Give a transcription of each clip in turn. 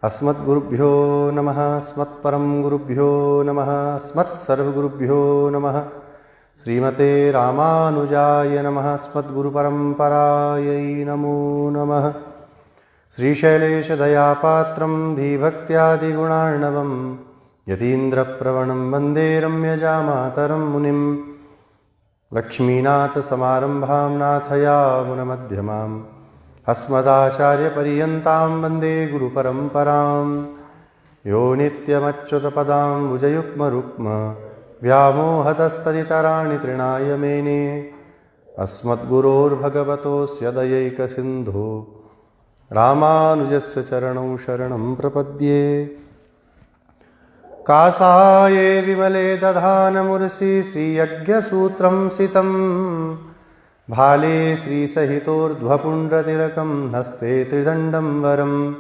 अस्मद्गुरुभ्यो नमः। अस्मत्परं गुरुभ्यो नमः। अस्मत्सर्वगुरुभ्यो नमः। श्रीमते रामानुजाय नमः। अस्मद्गुरुपरम्परायै नमो नमः। श्रीशैलेशदयापात्रं धीभक्त्यादिगुणार्णवं यतीन्द्रप्रवणं वन्दे रम्यजामातरं मुनिं। लक्ष्मीनाथसमारम्भां नाथयामुनमध्यमाम् अस्मदाचार्यपर्यन्तां वन्दे गुरुपरम्परां। यो नित्यमच्युतपदाम्बुजयुग्मरुक्म व्यामोहतस्तदितराणि तृणाय मेने। अस्मद्गुरोर्भगवतोऽस्य दयैकसिन्धो रामानुजस्य चरणौ शरणं प्रपद्ये। कासाये विमले दधानमुरसि श्रीयज्ञसूत्रं सितं भाले श्रीसहितोर्ध्वपुण्ड्रतिलकं हस्ते त्रिदण्डं वरं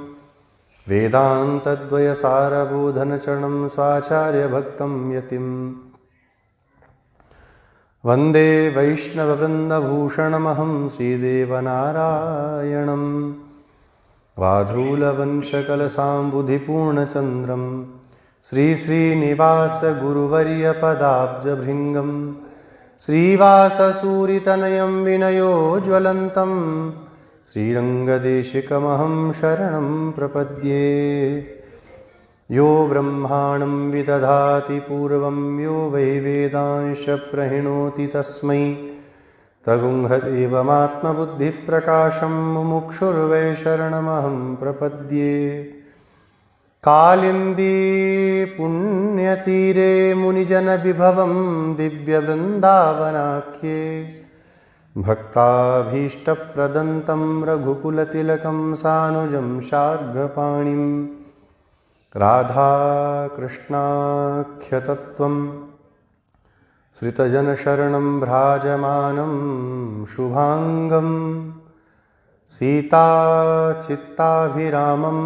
वेदान्तद्वयसारबोधनचरणं स्वाचार्यभक्तं यतिं वन्दे वैष्णववृन्दभूषणमहं श्रीदेवनारायणं वाधूलवंशकलसाम्बुधिपूर्णचन्द्रं श्रीश्रीनिवासगुरुवर्यपदाब्जभृङ्गं श्रीवाससूरितनयं विनयोज्वलन्तं श्रीरङ्गदेशिकमहं शरणं प्रपद्ये। यो ब्रह्माणं विदधाति पूर्वं यो वै वेदांश प्रणोति तस्मै तगुंहदेवमात्मबुद्धिप्रकाशं मुमुक्षुर्वै शरणमहं प्रपद्ये। कालिन्दी पुण्यतीरे मुनिजनविभवं दिव्यवृन्दावनाख्ये भक्ताभीष्टप्रदन्तं रघुकुलतिलकं सानुजं शार्ङ्गपाणिं राधाकृष्णाख्यतत्त्वं श्रितजनशरणं भ्राजमानं शुभाङ्गं सीताचित्ताभिरामं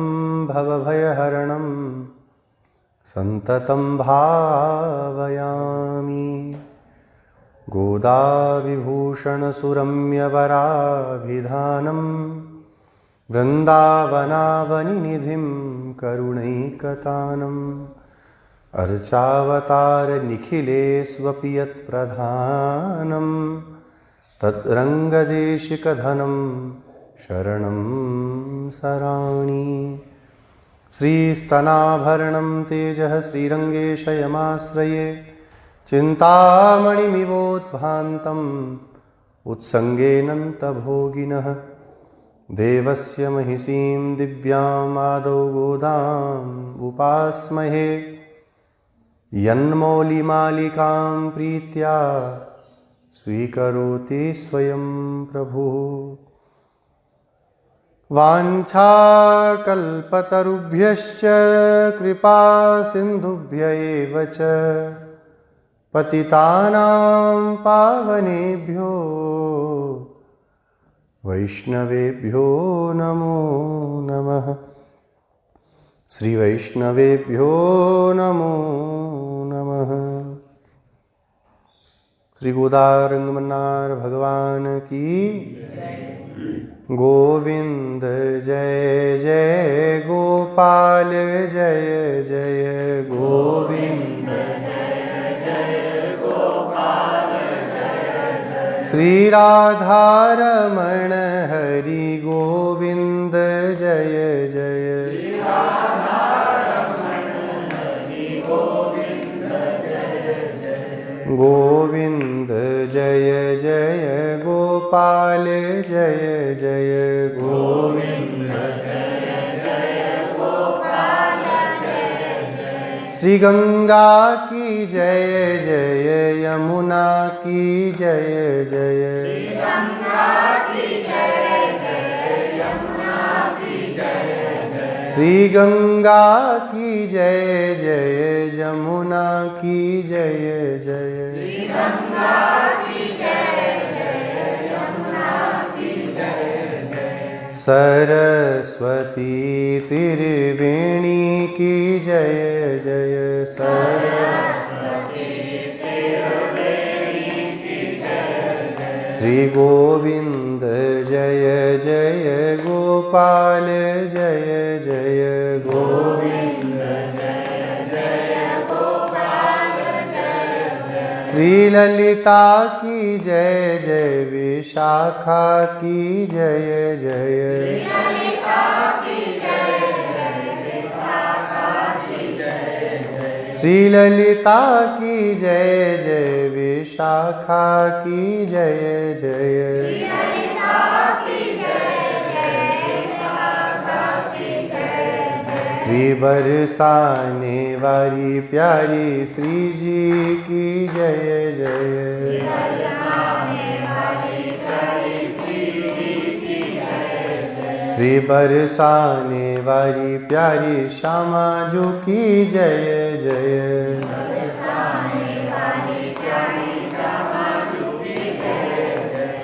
भवभयहरणं सन्ततं भावयामि। गोदाविभूषणसुरम्यवराभिधानं वृन्दावनावनिनिधिं करुणैकतानम् अर्चावतारनिखिलेष्वपि यत्प्रधानं तद्रङ्गदेशिकधनं शरणं सराणि। श्रीस्तनाभरणं तेजः श्रीरङ्गेशयमाश्रये चिन्तामणिमिवोद्भान्तम् उत्सङ्गेऽनन्तभोगिनः देवस्य महिषीं दिव्याम् आदौ गोदाम् उपास्महे यन्मौलिमालिकां प्रीत्या स्वीकरोति स्वयं प्रभुः। वाञ्छाकल्पतरुभ्यश्च कृपा सिन्धुभ्य एव च पतितानां पावनेभ्यो वैष्णवेभ्यो नमो नमः। श्रीवैष्णवेभ्यो नमो नमः। श्री गोदारंगमन्नार भगवान की गोविंद जय जय गोपाल जय जय गोविंद जय जय गोपाल जय जय। श्री राधारमण हरि गोविंद जय जय। गोविंद जय जय गोपाल जय जय गोविंद जय जय गोपाल जय जय। श्री गंगा की जय जय यमुना की जय जय। श्री गंगा की जय जय यमुना की जय जय। श्री गंगा की जय जय यमुना की जय जय। श्री गंगा की जय जय यमुना की जय जय। सरस्वती त्रिवेणी की जय जय। सरस्वती त्रिवेणी की जय जय। श्री गोविंद जय जय जय गोपाल जय जय गोविंद जय जय गोपाल जय जय। श्री ललिता की जय जय विशाखा की जय जय। श्री ललिता की जय जय विशाखा की जय जय। श्री बरसाने वाली प्यारी श्री जी की जय जय। श्री बरसाने वाली प्यारी श्यामा जी की जय जय।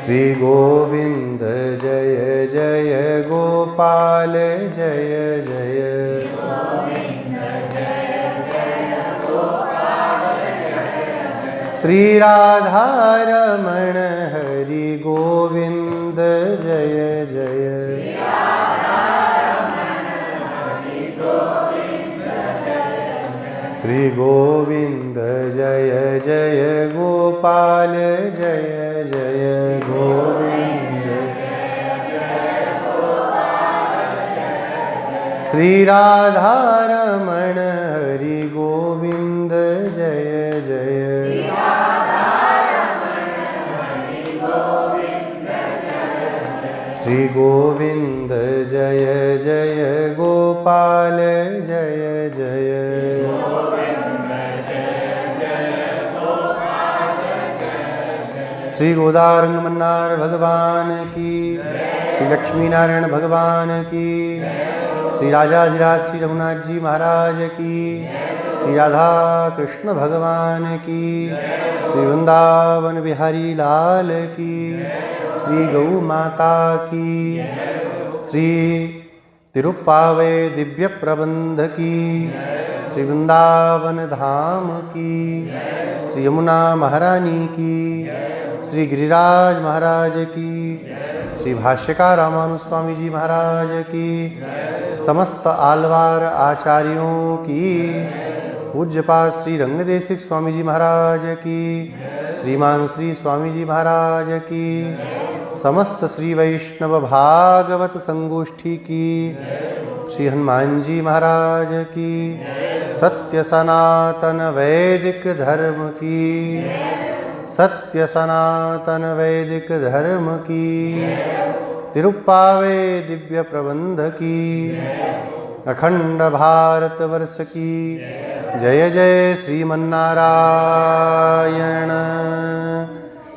श्री गोविंद जय जय गोपाल जय जय। श्री राधा रमण हरि गोविंद जय जय। श्री गोविंद जय जय गोपाल जय जय गोविंद। श्री राधा रमण हरि गोविंद जय जय। श्री गोविंद जय जय गोपाल जय जय। श्री गोदारंग मन्नार भगवान की, श्री लक्ष्मी नारायण भगवान की, श्री राजाधिराज श्री रघुनाथ जी महाराज की, श्री राधा कृष्ण भगवान की, श्री वृंदावन बिहारी लाल की, श्री गौ माता की, श्री तिरुप्पावे दिव्य प्रबंध की, श्री वृंदावन धाम की, श्री यमुना महारानी की, श्री गिरिराज महाराज की, श्री भाष्यकार रामानुज स्वामी जी महाराज की, समस्त आलवार आचार्यों की, पूज्यपाद श्री रंगदेशिक स्वामी जी महाराज की, श्रीमान श्री स्वामी जी महाराज की, समस्त श्री वैष्णव भागवत संगोष्ठी की, श्री हनुमान जी महाराज की, सत्य सनातन वैदिक धर्म की, सत्य सनातन वैदिक धर्म की, तिरुप्पावे दिव्य प्रबंध की, अखंड भारतवर्ष की, जय जय श्रीमन्नारायण,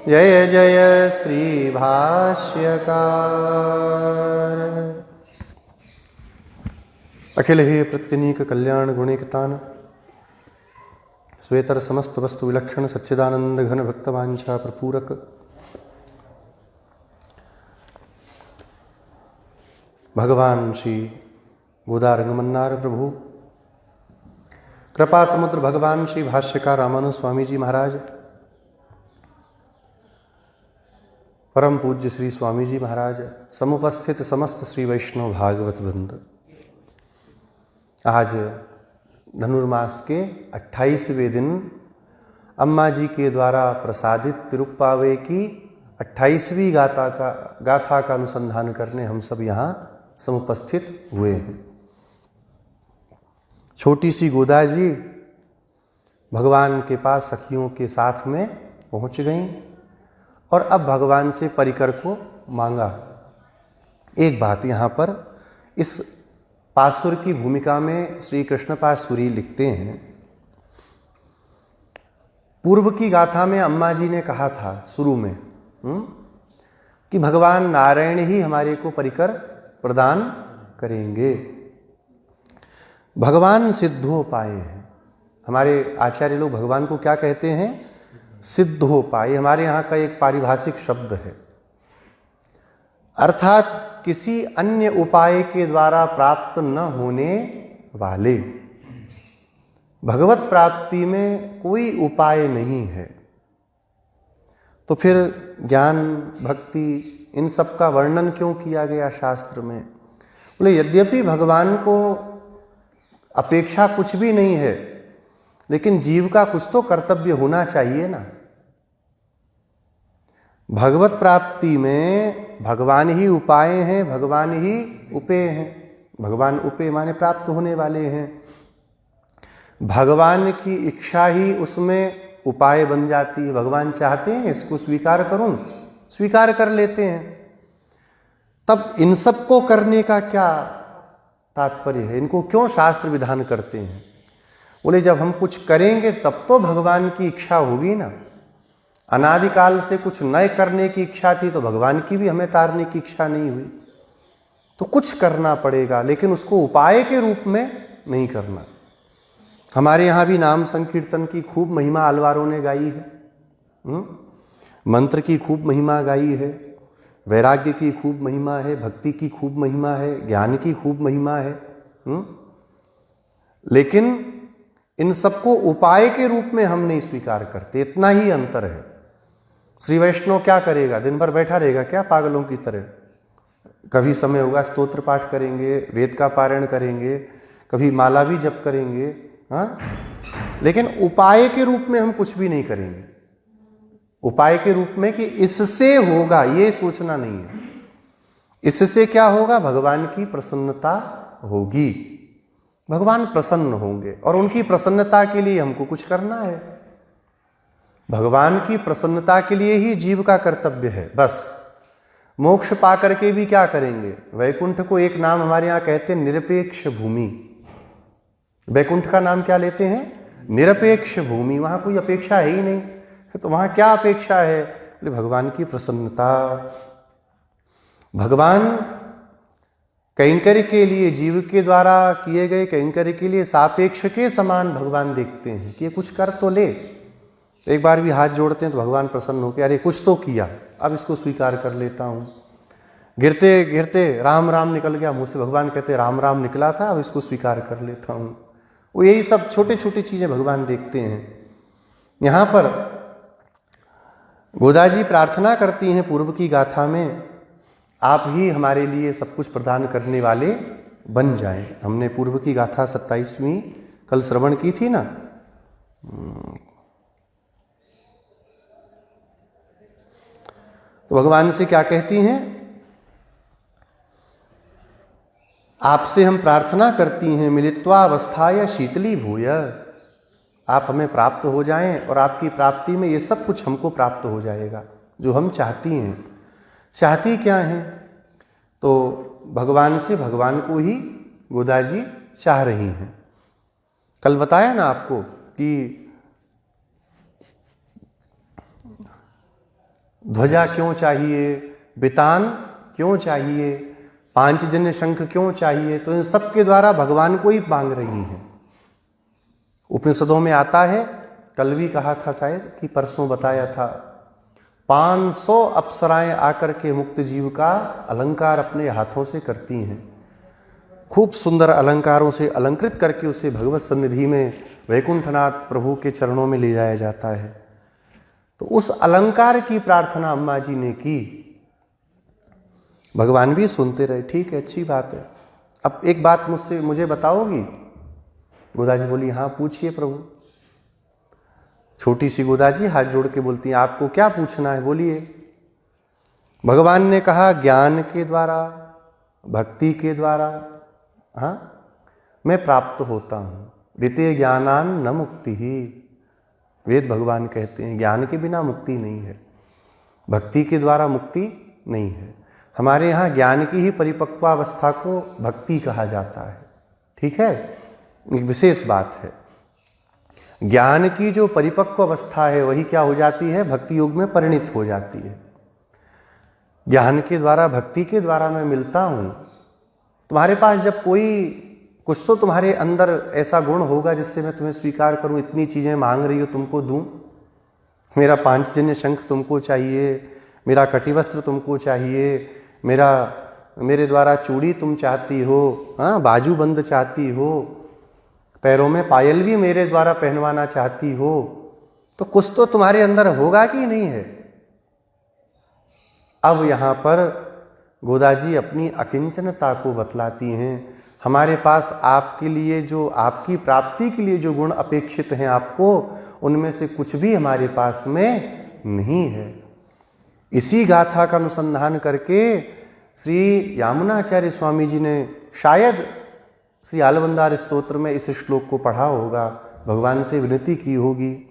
जय जय श्री भाष्यकार। अखिल हे प्रत्यनीक कल्याण गुणिकतान, श्वेतर समस्त वस्तु विलक्षण सच्चिदानंद घन भक्तवांछा प्रपूरक, भगवान श्री गोदारंग मन्नार प्रभु, कृपा समुद्र भगवान श्री भाष्यकार रामानुज स्वामी जी महाराज, परम पूज्य श्री स्वामी जी महाराज, समुपस्थित समस्त श्री वैष्णव भागवत वृंद, आज धनुर्मास के 28वें दिन अम्मा जी के द्वारा प्रसादित तिरुप्पावे की 28वीं गाथा का अनुसंधान करने हम सब यहाँ समुपस्थित हुए हैं। छोटी सी गोदा जी भगवान के पास सखियों के साथ में पहुँच गईं और अब भगवान से परिकर को मांगा। एक बात यहाँ पर इस पासुर की भूमिका में श्री कृष्ण पासुरी लिखते हैं, पूर्व की गाथा में अम्मा जी ने कहा था शुरू में कि भगवान नारायण ही हमारे को परिकर प्रदान करेंगे। भगवान सिद्धोपाय हैं। हमारे आचार्य लोग भगवान को क्या कहते हैं? सिद्धोपाय। हमारे यहाँ का एक पारिभाषिक शब्द है, अर्थात किसी अन्य उपाय के द्वारा प्राप्त न होने वाले। भगवत प्राप्ति में कोई उपाय नहीं है। तो फिर ज्ञान भक्ति इन सब का वर्णन क्यों किया गया शास्त्र में? बोले यद्यपि भगवान को अपेक्षा कुछ भी नहीं है, लेकिन जीव का कुछ तो कर्तव्य होना चाहिए ना। भगवत प्राप्ति में भगवान ही उपाय हैं, भगवान ही उपेय हैं। भगवान उपेय माने प्राप्त होने वाले हैं। भगवान की इच्छा ही उसमें उपाय बन जाती है। भगवान चाहते हैं इसको स्वीकार करूं, स्वीकार कर लेते हैं। तब इन सब को करने का क्या तात्पर्य है? इनको क्यों शास्त्र विधान करते हैं? बोले जब हम कुछ करेंगे तब तो भगवान की इच्छा होगी ना। अनादिकाल से कुछ नए करने की इच्छा थी तो भगवान की भी हमें तारने की इच्छा नहीं हुई, तो कुछ करना पड़ेगा, लेकिन उसको उपाय के रूप में नहीं करना। हमारे यहाँ भी नाम संकीर्तन की खूब महिमा आलवारों ने गाई है, मंत्र की खूब महिमा गाई है, वैराग्य की खूब महिमा है, भक्ति की खूब महिमा है, ज्ञान की खूब महिमा है। लेकिन इन सबको उपाय के रूप में हम नहीं स्वीकार करते, इतना ही अंतर है। श्री वैष्णव क्या करेगा? दिन भर बैठा रहेगा क्या पागलों की तरह? कभी समय होगा स्तोत्र पाठ करेंगे, वेद का पारायण करेंगे, कभी माला भी जप करेंगे, हाँ, लेकिन उपाय के रूप में हम कुछ भी नहीं करेंगे। उपाय के रूप में कि इससे होगा, ये सोचना नहीं है। इससे क्या होगा? भगवान की प्रसन्नता होगी, भगवान प्रसन्न होंगे, और उनकी प्रसन्नता के लिए हमको कुछ करना है। भगवान की प्रसन्नता के लिए ही जीव का कर्तव्य है बस। मोक्ष पा करके भी क्या करेंगे? वैकुंठ को एक नाम हमारे यहां कहते हैं निरपेक्ष भूमि। वैकुंठ का नाम क्या लेते हैं? निरपेक्ष भूमि। वहां कोई अपेक्षा है ही नहीं, तो वहां क्या अपेक्षा है? भगवान की प्रसन्नता। भगवान कैंकर्य के लिए, जीव के द्वारा किए गए कैंकर्य के लिए सापेक्ष के समान भगवान देखते हैं कि ये कुछ कर तो ले। एक बार भी हाथ जोड़ते हैं तो भगवान प्रसन्न होकर अरे कुछ तो किया, अब इसको स्वीकार कर लेता हूं। गिरते गिरते राम राम निकल गया मुंह से, भगवान कहते राम राम निकला था, अब इसको स्वीकार कर लेता हूं। वो यही सब छोटे छोटी चीजें भगवान देखते हैं। यहां पर गोदा जी प्रार्थना करती हैं पूर्व की गाथा में, आप ही हमारे लिए सब कुछ प्रदान करने वाले बन जाएं। हमने पूर्व की गाथा 27वीं कल श्रवण की थी ना। तो भगवान से क्या कहती हैं? आपसे हम प्रार्थना करती हैं मिलित्वा अवस्थाय शीतली भूय, आप हमें प्राप्त हो जाएं और आपकी प्राप्ति में ये सब कुछ हमको प्राप्त हो जाएगा जो हम चाहती हैं। चाहती क्या हैं? तो भगवान से भगवान को ही गोदा जी चाह रही हैं। कल बताया ना आपको कि ध्वजा क्यों चाहिए, बितान क्यों चाहिए, पांचजन्य शंख क्यों चाहिए? तो इन सब के द्वारा भगवान को ही मांग रही हैं। उपनिषदों में आता है, कल भी कहा था शायद कि परसों बताया था, 500 अप्सराएं आकर के मुक्त जीव का अलंकार अपने हाथों से करती हैं। खूब सुंदर अलंकारों से अलंकृत करके उसे भगवत सन्निधि में वैकुंठनाथ प्रभु के चरणों में ले जाया जाता है। तो उस अलंकार की प्रार्थना अम्मा जी ने की, भगवान भी सुनते रहे। ठीक है, अच्छी बात है। अब एक बात मुझे बताओगी? गोदा जी बोली हाँ पूछिए प्रभु। छोटी सी गोदा जी हाथ जोड़ के बोलती हैं आपको क्या पूछना है, बोलिए। भगवान ने कहा ज्ञान के द्वारा, भक्ति के द्वारा हाँ मैं प्राप्त होता हूं। ऋते ज्ञानान न मुक्ति ही, वेद भगवान कहते हैं ज्ञान के बिना मुक्ति नहीं है, भक्ति के द्वारा मुक्ति नहीं है। हमारे यहाँ ज्ञान की ही परिपक्वावस्था को भक्ति कहा जाता है। ठीक है, एक विशेष बात है। ज्ञान की जो परिपक्व अवस्था है वही क्या हो जाती है? भक्ति योग में परिणित हो जाती है। ज्ञान के द्वारा, भक्ति के द्वारा मैं मिलता हूं। तुम्हारे पास जब कोई कुछ तो तुम्हारे अंदर ऐसा गुण होगा जिससे मैं तुम्हें स्वीकार करूं, इतनी चीजें मांग रही हो तुमको दूं। मेरा पांचजन्य शंख तुमको चाहिए, मेरा कटिवस्त्र तुमको चाहिए, मेरे द्वारा चूड़ी तुम चाहती हो, हाँ बाजूबंद चाहती हो, पैरों में पायल भी मेरे द्वारा पहनवाना चाहती हो, तो कुछ तो तुम्हारे अंदर होगा कि नहीं है? अब यहाँ पर गोदा जी अपनी अकिंचनता को बतलाती हैं। हमारे पास आपके लिए जो, आपकी प्राप्ति के लिए जो गुण अपेक्षित हैं आपको, उनमें से कुछ भी हमारे पास में नहीं है। इसी गाथा का अनुसंधान करके श्री यामुनाचार्य स्वामी जी ने शायद श्री आलवंदार स्तोत्र में इस श्लोक को पढ़ा होगा, भगवान से विनती की होगी,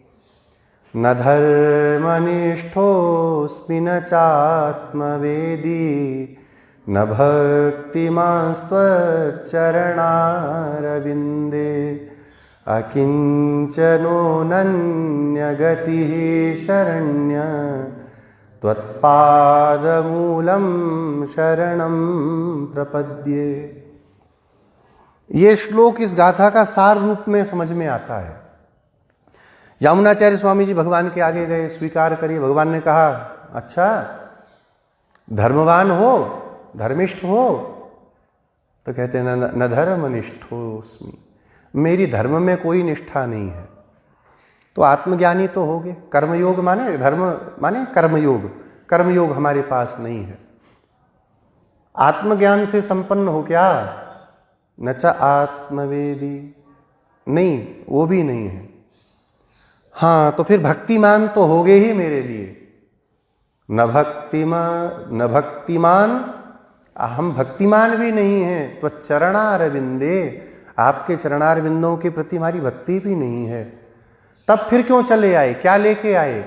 न धर्मनिष्ठोऽस्मि न चात्मवेदी न भक्तिमांस्त्वच्चरणारविन्दे अकिंचनो नन्यगतिः शरण्य त्वत्पादमूलं शरणं प्रपद्ये। ये श्लोक इस गाथा का सार रूप में समझ में आता है। यामुनाचार्य स्वामी जी भगवान के आगे गए, स्वीकार करिए। भगवान ने कहा, अच्छा धर्मवान हो, धर्मिष्ठ हो? तो कहते हैं न धर्मनिष्ठोऽस्मि, मेरी धर्म में कोई निष्ठा नहीं है। तो आत्मज्ञानी तो हो गए। कर्मयोग माने धर्म माने कर्मयोग, कर्मयोग हमारे पास नहीं है। आत्मज्ञान से संपन्न हो क्या? न च आत्मवेदी, नहीं, वो भी नहीं है। हाँ, तो फिर भक्तिमान तो हो गए ही मेरे लिए। न भक्तिमान, हम भक्तिमान भी नहीं हैं। तो चरणारविंदे, आपके चरणारविंदों के प्रति हमारी भक्ति भी नहीं है। तब फिर क्यों चले आए, क्या लेके आए?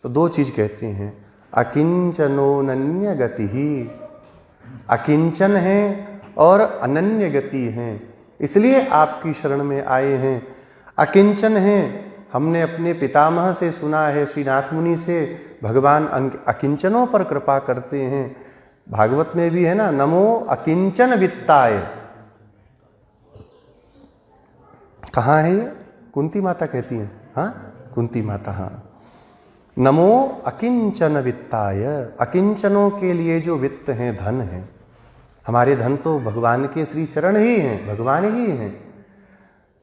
तो दो चीज कहते हैं, अकिंचनो नन्य गति ही, अकिंचन है और अनन्य गति हैं, इसलिए आपकी शरण में आए हैं। अकिंचन हैं, हमने अपने पितामह से सुना है, श्री नाथ मुनि से, भगवान अकिंचनों पर कृपा करते हैं। भागवत में भी है ना, नमो अकिंचन वित्ताय। कहाँ है ये? कुंती माता कहती हैं, हाँ कुंती माता, हाँ। नमो अकिंचन वित्ताय, अकिंचनों के लिए जो वित्त हैं, धन है। हमारे धन तो भगवान के श्री चरण ही हैं, भगवान ही हैं।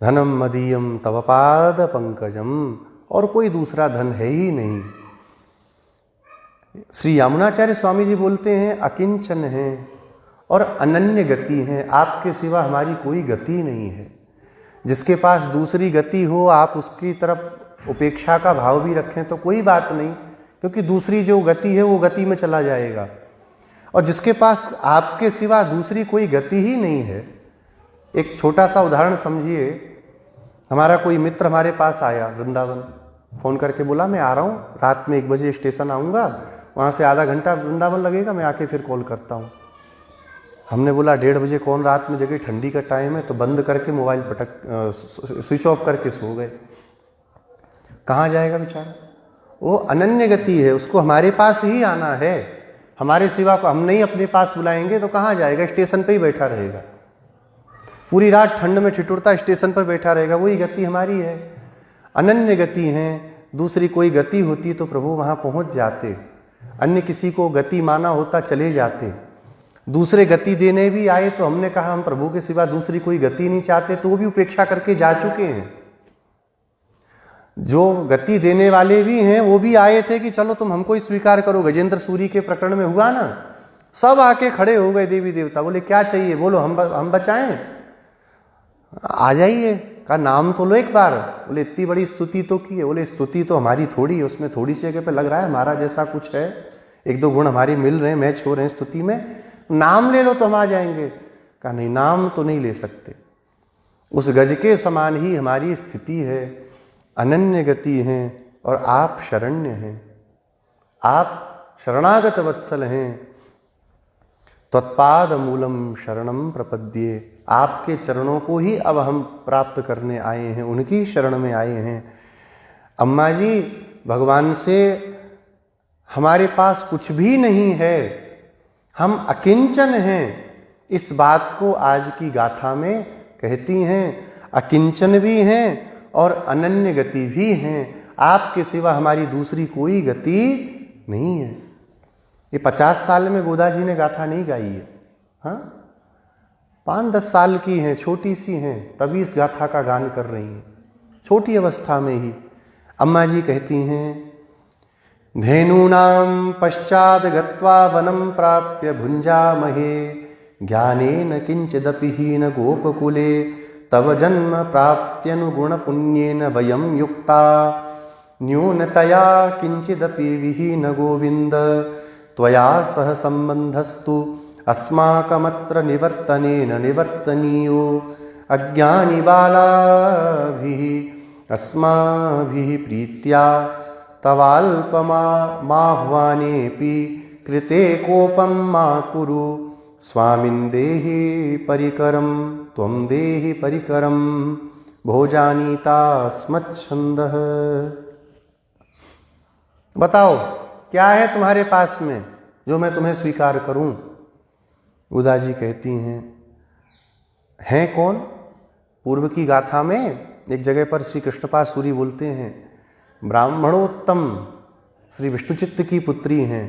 धनम मदीयम तव पाद पंकजम, और कोई दूसरा धन है ही नहीं। श्री यामुनाचार्य स्वामी जी बोलते हैं, अकिंचन है और अनन्य गति है, आपके सिवा हमारी कोई गति नहीं है। जिसके पास दूसरी गति हो, आप उसकी तरफ उपेक्षा का भाव भी रखें तो कोई बात नहीं, क्योंकि दूसरी जो गति है वो गति में चला जाएगा। और जिसके पास आपके सिवा दूसरी कोई गति ही नहीं है, एक छोटा सा उदाहरण समझिए। हमारा कोई मित्र हमारे पास आया वृंदावन, फोन करके बोला मैं आ रहा हूँ, रात में 1 बजे स्टेशन आऊँगा, वहाँ से आधा घंटा वृंदावन लगेगा, मैं आके फिर कॉल करता हूँ। हमने बोला 1:30 बजे कौन रात में जगह, ठंडी का टाइम है, तो बंद करके मोबाइल स्विच ऑफ करके सो गए। कहाँ जाएगा बेचारा? वो अनन्य गति है, उसको हमारे पास ही आना है। हमारे सिवा को हम नहीं अपने पास बुलाएंगे तो कहाँ जाएगा? स्टेशन पे ही बैठा रहेगा, पूरी रात ठंड में ठिठुरता स्टेशन पर बैठा रहेगा। वही गति हमारी है, अनन्य गति है। दूसरी कोई गति होती तो प्रभु वहाँ पहुँच जाते, अन्य किसी को गति माना होता चले जाते। दूसरे गति देने भी आए तो हमने कहा हम प्रभु के सिवा दूसरी कोई गति नहीं चाहते, तो वो भी उपेक्षा करके जा चुके हैं। जो गति देने वाले भी हैं वो भी आए थे कि चलो तुम हमको ही स्वीकार करो। गजेंद्र सूरी के प्रकरण में हुआ ना, सब आके खड़े हो गए देवी देवता, बोले क्या चाहिए, बोलो हम बचाएं, आ जाइए। कहा नाम तो लो एक बार। बोले इतनी बड़ी स्तुति तो की है। बोले स्तुति तो हमारी थोड़ी है, उसमें थोड़ी सी जगह पे लग रहा है हमारा जैसा कुछ है, 1-2 गुण हमारे मिल रहे हैं, मैच हो रहे हैं स्तुति में, नाम ले लो तो हम आ जाएंगे। कहा नहीं, नाम तो नहीं ले सकते। उस गज के समान ही हमारी स्थिति है, अनन्य गति है, और आप शरण्य हैं, आप शरणागत वत्सल हैं। त्वत्पाद मूलम शरणम प्रपद्ये, आपके चरणों को ही अब हम प्राप्त करने आए हैं, उनकी शरण में आए हैं। अम्मा जी, भगवान से हमारे पास कुछ भी नहीं है, हम अकिंचन हैं, इस बात को आज की गाथा में कहती हैं। अकिंचन भी हैं और अनन्य गति भी हैं, आपके सिवा हमारी दूसरी कोई गति नहीं है। ये 50 साल में गोदा जी ने गाथा नहीं गाई है, हाँ 5-10 साल की हैं, छोटी सी हैं, तभी इस गाथा का गान कर रही हैं, छोटी अवस्था में ही। अम्मा जी कहती हैं, धेनूनां पश्चाद् गत्वा वनं प्राप्य भुञ्जामहे ज्ञानेन किंचिदपि हीन गोपकुले तव जन्म प्राप्त्यनुगुणपुण्येन वयं युक्ता न्यूनतया किंचिदपि विहीन गोविन्द त्वया सह सम्बन्धस्तु अस्माकमत्र निवर्तनेन निवर्तनीयो अज्ञानी बालाभिः अस्माभिः प्रीत्या तवाल्पमाह्वानेऽपि कृते कोपं मा कुरु स्वामिन् देहि परिकरं त्वं देहि परिकरं भोजानीता स्मच्छन्दः। बताओ क्या है तुम्हारे पास में जो मैं तुम्हें स्वीकार करूं? उदा जी कहती हैं कौन? पूर्व की गाथा में एक जगह पर श्री कृष्णपासूरी बोलते हैं ब्राह्मणोत्तम श्री विष्णुचित्त की पुत्री हैं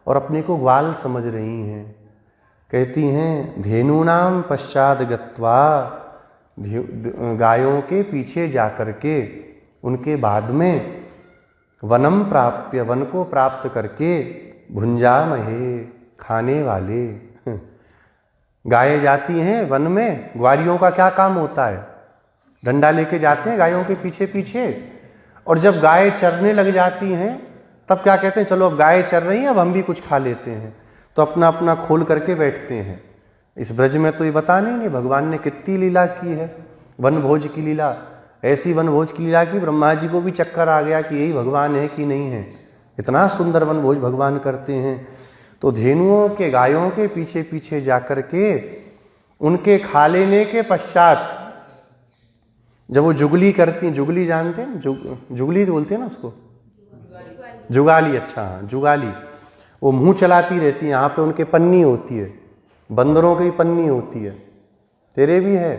और अपने को ग्वाल समझ रही हैं। कहती हैं धेनूनाम पश्चाद गत्वा, गायों के पीछे जाकर के उनके बाद में वनम प्राप्य, वन को प्राप्त करके भुंजामहे, खाने वाले। गायें जाती हैं वन में, ग्वारियों का क्या काम होता है? डंडा लेके जाते हैं गायों के पीछे पीछे, और जब गाय चरने लग जाती हैं तब क्या कहते हैं, चलो अब गाय चर रही हैं अब हम भी कुछ खा लेते हैं, तो अपना अपना खोल करके बैठते हैं। इस ब्रज में तो ये बताने नहीं भगवान ने कितनी लीला की है, वन भोज की लीला। ऐसी वन भोज की लीला की ब्रह्मा जी को भी चक्कर आ गया कि यही भगवान है कि नहीं है। इतना सुंदर वन भोज भगवान करते हैं। तो धेनुओं के, गायों के पीछे पीछे जाकर के उनके खा लेने के पश्चात जब वो जुगली करती हैं, जुगली जानते हैं, जुगली बोलते हैं ना उसको, जुगाली, अच्छा हाँ जुगाली, वो मुंह चलाती रहती है। यहाँ पे उनके पन्नी होती है, बंदरों की पन्नी होती है, तेरे भी है।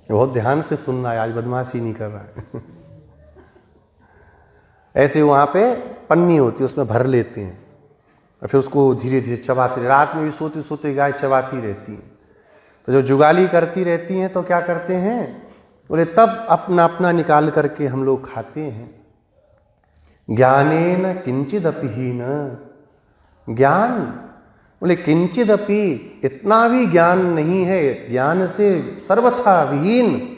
बहुत ध्यान से सुनना है, आज बदमाशी नहीं कर रहा है। ऐसे वहाँ पे पन्नी होती है, उसमें भर लेते हैं और फिर उसको धीरे धीरे चबाते, रात में भी सोते सोते गाय चबाती रहती है। तो जो जुगाली करती रहती हैं तो क्या करते हैं, बोले तब अपना अपना निकाल करके हम लोग खाते हैं। ज्ञानेन किंचिदपि हीन, ज्ञान बोले किंचिदपि, इतना भी ज्ञान नहीं है, ज्ञान से सर्वथा विहीन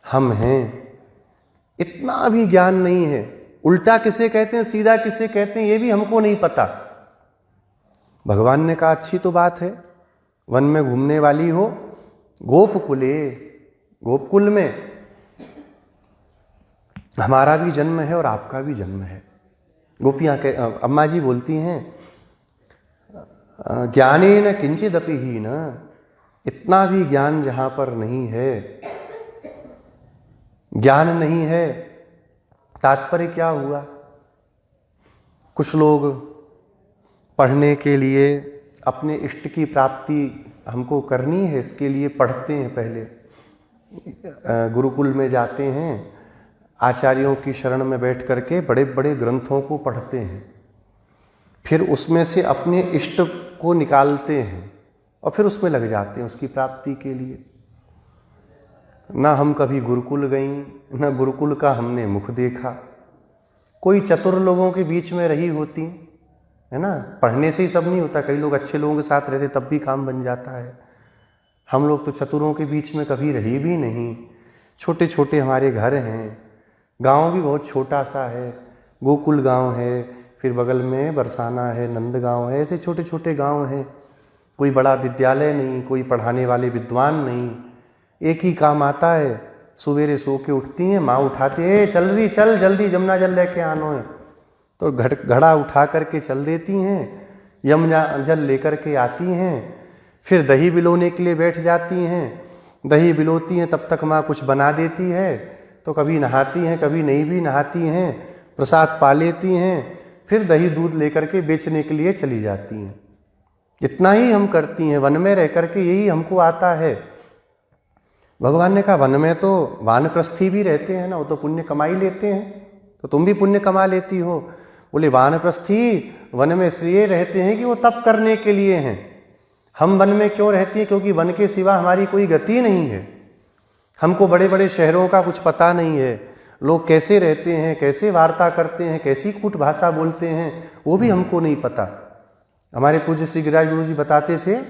हम हैं, इतना भी ज्ञान नहीं है। उल्टा किसे कहते हैं, सीधा किसे कहते हैं, ये भी हमको नहीं पता। भगवान ने कहा अच्छी तो बात है, वन में घूमने वाली हो, गोपकुले, गोपकुल में हमारा भी जन्म है और आपका भी जन्म है। गोपियां अम्मा जी बोलती हैं ज्ञानेन किंचिदपि हीन, इतना भी ज्ञान जहां पर नहीं है, ज्ञान नहीं है। तात्पर्य क्या हुआ? कुछ लोग पढ़ने के लिए अपने इष्ट की प्राप्ति हमको करनी है, इसके लिए पढ़ते हैं, पहले गुरुकुल में जाते हैं, आचार्यों की शरण में बैठ करके बड़े बड़े ग्रंथों को पढ़ते हैं, फिर उसमें से अपने इष्ट को निकालते हैं और फिर उसमें लग जाते हैं उसकी प्राप्ति के लिए। ना हम कभी गुरुकुल गई, ना गुरुकुल का हमने मुख देखा। कोई चतुर लोगों के बीच में रही होती है ना, पढ़ने से ही सब नहीं होता, कई लोग अच्छे लोगों के साथ रहते तब भी काम बन जाता है। हम लोग तो चतुरों के बीच में कभी रही भी नहीं। छोटे छोटे हमारे घर हैं, गांव भी बहुत छोटा सा है, गोकुल गांव है, फिर बगल में बरसाना है, नंदगांव है, ऐसे छोटे छोटे गांव हैं। कोई बड़ा विद्यालय नहीं, कोई पढ़ाने वाले विद्वान नहीं। एक ही काम आता है, सवेरे सो के उठती हैं, माँ उठाती है, चल रही चल जल्दी जमुना जल लेके आनो है, तो घड़ा उठा करके चल देती हैं, यमुना जल लेकर के आती हैं, फिर दही बिलोने के लिए बैठ जाती हैं। दही बिलोती हैं तब तक माँ कुछ बना देती है, तो कभी नहाती हैं कभी नहीं भी नहाती हैं, प्रसाद पा लेती हैं, फिर दही दूध लेकर के बेचने के लिए चली जाती हैं। इतना ही हम करती हैं, वन में रह करके यही हमको आता है। भगवान ने कहा वन में तो वानप्रस्थी भी रहते हैं ना, वो तो पुण्य कमा ही लेते हैं, तो तुम भी पुण्य कमा लेती हो। बोले वानप्रस्थी वन में इसलिए रहते हैं कि वो तप करने के लिए हैं। हम वन में क्यों रहती हैं? क्योंकि वन के सिवा हमारी कोई गति नहीं है। हमको बड़े बड़े शहरों का कुछ पता नहीं है, लोग कैसे रहते हैं, कैसे वार्ता करते हैं, कैसी कूट भाषा बोलते हैं, वो भी हमको नहीं पता। हमारे पूज्य श्री गिरिराज गुरु जी बताते थे,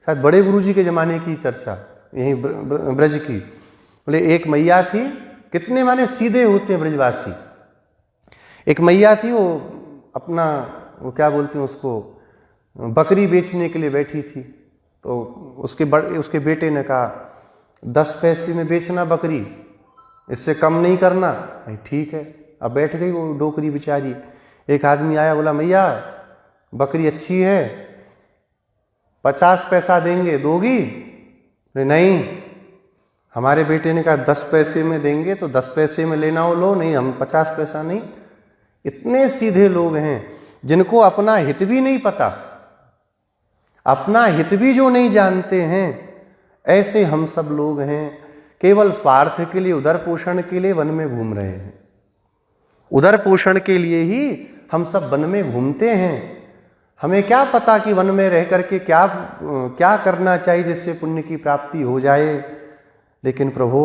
शायद बड़े गुरु जी के ज़माने की चर्चा, यहीं ब्रज की। बोले एक मैया थी, कितने माने सीधे होते हैं ब्रजवासी। एक मैया थी, वो अपना वो क्या बोलते हैं उसको, बकरी बेचने के लिए बैठी थी। तो उसके बेटे ने कहा 10 पैसे में बेचना बकरी, इससे कम नहीं करना। ठीक है। अब बैठ गई वो डोकरी बेचारी। एक आदमी आया, बोला मैया बकरी अच्छी है, 50 पैसा देंगे, दोगी? नहीं। हमारे बेटे ने कहा 10 पैसे में देंगे तो 10 पैसे में लेना हो लो, नहीं हम 50 पैसा नहीं। इतने सीधे लोग हैं जिनको अपना हित भी नहीं पता, अपना हित भी जो नहीं जानते हैं, ऐसे हम सब लोग हैं। केवल स्वार्थ के लिए, उदर पोषण के लिए वन में घूम रहे हैं। उदर पोषण के लिए ही हम सब वन में घूमते हैं। हमें क्या पता कि वन में रह करके क्या करना चाहिए जिससे पुण्य की प्राप्ति हो जाए। लेकिन प्रभु,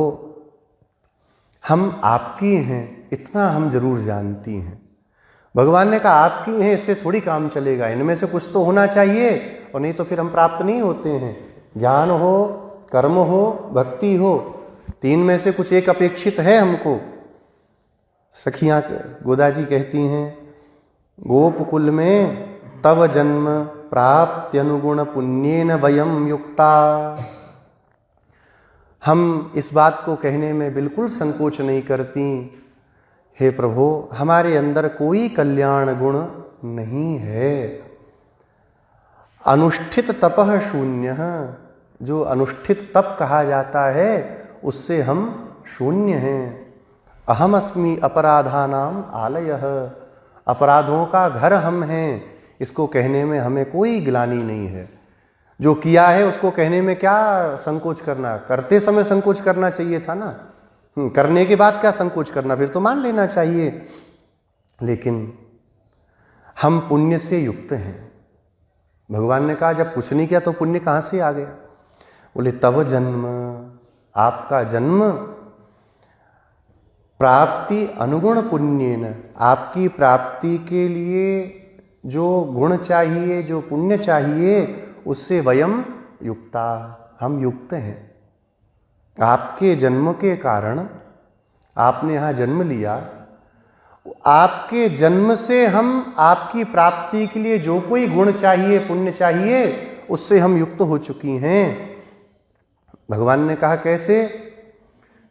हम आपकी हैं, इतना हम जरूर जानती हैं। भगवान ने कहा आपकी हैं, इससे थोड़ी काम चलेगा, इनमें से कुछ तो होना चाहिए, और नहीं तो फिर हम प्राप्त नहीं होते हैं। ज्ञान हो, कर्म हो, भक्ति हो, 3 में से कुछ एक अपेक्षित है हमको। सखियां गोदा जी कहती हैं, गोपकुल में तव जन्म प्राप्ति अनुगुण पुण्येन वयम युक्ता। हम इस बात को कहने में बिल्कुल संकोच नहीं करती, हे प्रभु हमारे अंदर कोई कल्याण गुण नहीं है। अनुष्ठित तपः शून्य, जो अनुष्ठित तप कहा जाता है उससे हम शून्य हैं। अहम अस्मि अपराधानाम आलयः, अपराधों का घर हम हैं, इसको कहने में हमें कोई ग्लानि नहीं है। जो किया है उसको कहने में क्या संकोच करना, करते समय संकोच करना चाहिए था ना, करने के बाद क्या संकोच करना, फिर तो मान लेना चाहिए। लेकिन हम पुण्य से युक्त हैं। भगवान ने कहा जब कुछ नहीं किया तो पुण्य कहाँ से आ गया? बोले तव जन्म, आपका जन्म, प्राप्ति अनुगुण पुण्येन, आपकी प्राप्ति के लिए जो गुण चाहिए, जो पुण्य चाहिए, उससे वयम युक्ता, हम युक्त हैं। आपके जन्म के कारण, आपने यहाँ जन्म लिया, आपके जन्म से हम आपकी प्राप्ति के लिए जो कोई गुण चाहिए, पुण्य चाहिए, उससे हम युक्त हो चुकी हैं। भगवान ने कहा कैसे?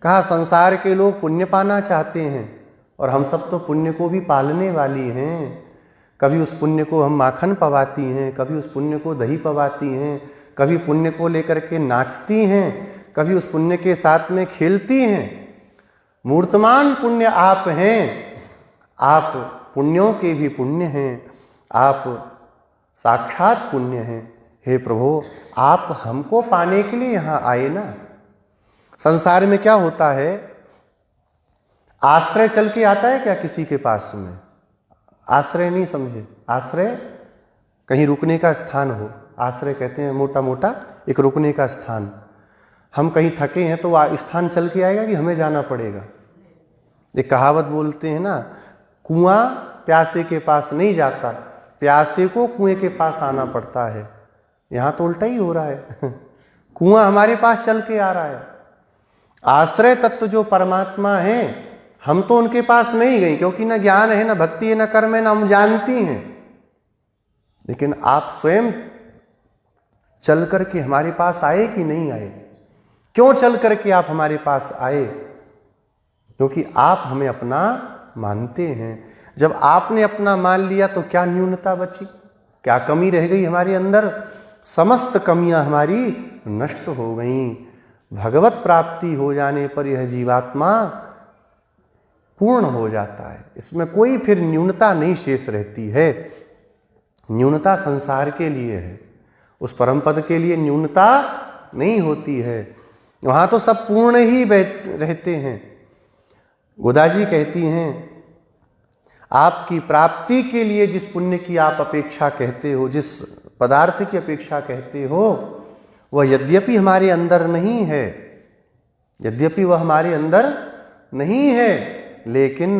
कहा संसार के लोग पुण्य पाना चाहते हैं और हम सब तो पुण्य को भी पालने वाली हैं। कभी उस पुण्य को हम माखन पवाती हैं, कभी उस पुण्य को दही पवाती हैं, कभी पुण्य को लेकर के नाचती हैं, कभी उस पुण्य के साथ में खेलती हैं। मूर्तमान पुण्य आप हैं, आप पुण्यों के भी पुण्य हैं, आप साक्षात पुण्य हैं। हे प्रभु, आप हमको पाने के लिए यहाँ आए ना। संसार में क्या होता है, आश्रय चल के आता है क्या किसी के पास में? आश्रय नहीं समझे, आश्रय कहीं रुकने का स्थान हो, आश्रय कहते हैं मोटा मोटा एक रुकने का स्थान। हम कहीं थके हैं तो स्थान चल के आएगा कि हमें जाना पड़ेगा? एक कहावत बोलते हैं ना, कुआं प्यासे के पास नहीं जाता, प्यासे को कुएं के पास आना पड़ता है। यहाँ तो उल्टा ही हो रहा है कुआं हमारे पास चल के आ रहा है। आश्रय तत्व जो परमात्मा है, हम तो उनके पास नहीं गए, क्योंकि ना ज्ञान है, ना भक्ति है, ना कर्म है, ना हम जानती हैं। लेकिन आप स्वयं चल करके हमारे पास आए कि नहीं आए? क्यों चल करके आप हमारे पास आए? क्योंकि आप हमें अपना मानते हैं। जब आपने अपना मान लिया तो क्या न्यूनता बची, क्या कमी रह गई हमारे अंदर? समस्त कमियां हमारी नष्ट हो गईं। भगवत प्राप्ति हो जाने पर यह जीवात्मा पूर्ण हो जाता है, इसमें कोई फिर न्यूनता नहीं शेष रहती है। न्यूनता संसार के लिए है, उस परम पद के लिए न्यूनता नहीं होती है। वहां तो सब पूर्ण ही रहते हैं। गोदा जी कहती हैं, आपकी प्राप्ति के लिए जिस पुण्य की आप अपेक्षा कहते हो, जिस पदार्थ की अपेक्षा कहते हो, वह यद्यपि हमारे अंदर नहीं है, यद्यपि वह हमारे अंदर नहीं है, लेकिन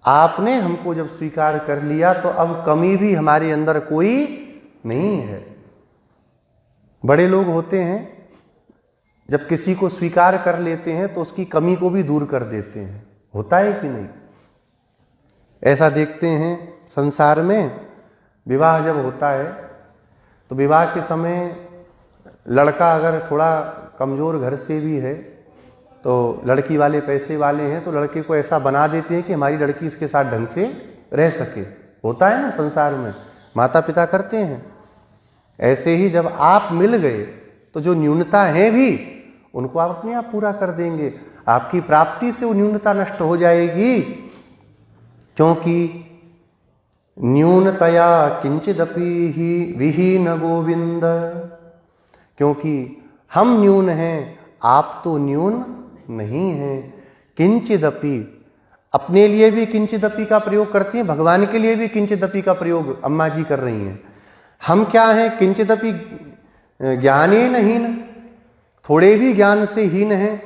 आपने हमको जब स्वीकार कर लिया तो अब कमी भी हमारे अंदर कोई नहीं है। बड़े लोग होते हैं, जब किसी को स्वीकार कर लेते हैं तो उसकी कमी को भी दूर कर देते हैं। होता है कि नहीं? ऐसा देखते हैं संसार में, विवाह जब होता है तो विवाह के समय लड़का अगर थोड़ा कमज़ोर घर से भी है तो लड़की वाले पैसे वाले हैं तो लड़के को ऐसा बना देते हैं कि हमारी लड़की इसके साथ ढंग से रह सके। होता है ना संसार में, माता पिता करते हैं। ऐसे ही जब आप मिल गए तो जो न्यूनता है भी उनको आप अपने आप पूरा कर देंगे। आपकी प्राप्ति से वो न्यूनता नष्ट हो जाएगी, क्योंकि न्यूनतया किंचिदपि ही विहीन गोविंद। क्योंकि हम न्यून हैं, आप तो न्यून नहीं हैं। किंचिदपि, अपने लिए भी किंचिदपि का प्रयोग करती हैं, भगवान के लिए भी किंचिदपि का प्रयोग अम्मा जी कर रही हैं। हम क्या हैं? किंचिदपि ज्ञानेन हीन, थोड़े भी ज्ञान से हीन हैं।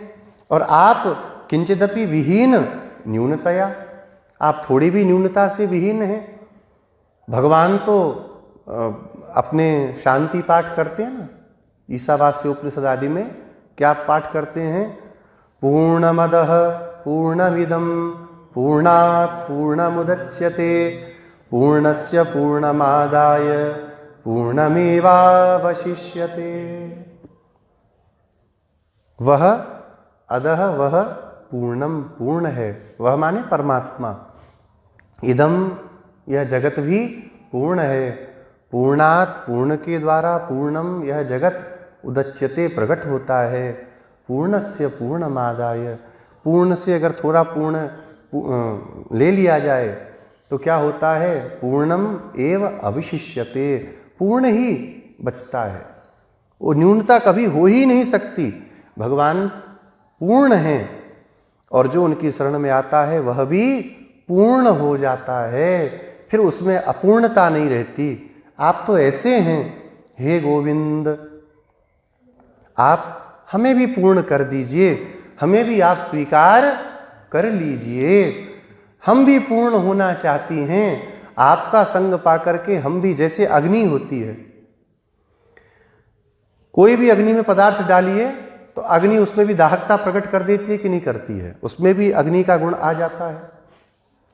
और आप किंचिदपि विहीन न्यूनतया, आप थोड़ी भी न्यूनता से विहीन हैं। भगवान तो अपने शांति पाठ करते हैं ना, ईशावास्य उपनिषद आदि में क्या पाठ करते हैं? पूर्णमदः पूर्णमिदं पूर्णात् पूर्णमुदच्यते पूर्णस्य पूर्णमादाय पूर्णमेवावशिष्यते। वह अदः, वह पूर्णम, पूर्ण है। वह माने परमात्मा। इदम, यह जगत भी पूर्ण है। पूर्णात्, पूर्ण के द्वारा, पूर्णम, यह जगत उदच्यते, प्रकट होता है। पूर्णस्य पूर्णमादाय, पूर्ण से अगर थोड़ा पूर्ण ले लिया जाए तो क्या होता है? पूर्णम एव अविशिष्यते, पूर्ण ही बचता है। वो न्यूनता कभी हो ही नहीं सकती। भगवान पूर्ण हैं और जो उनकी शरण में आता है वह भी पूर्ण हो जाता है, फिर उसमें अपूर्णता नहीं रहती। आप तो ऐसे हैं, हे गोविंद, आप हमें भी पूर्ण कर दीजिए, हमें भी आप स्वीकार कर लीजिए। हम भी पूर्ण होना चाहती हैं। आपका संग पाकर के हम भी, जैसे अग्नि होती है, कोई भी अग्नि में पदार्थ डालिए तो अग्नि उसमें भी दाहकता प्रकट कर देती है कि नहीं करती है? उसमें भी अग्नि का गुण आ जाता है,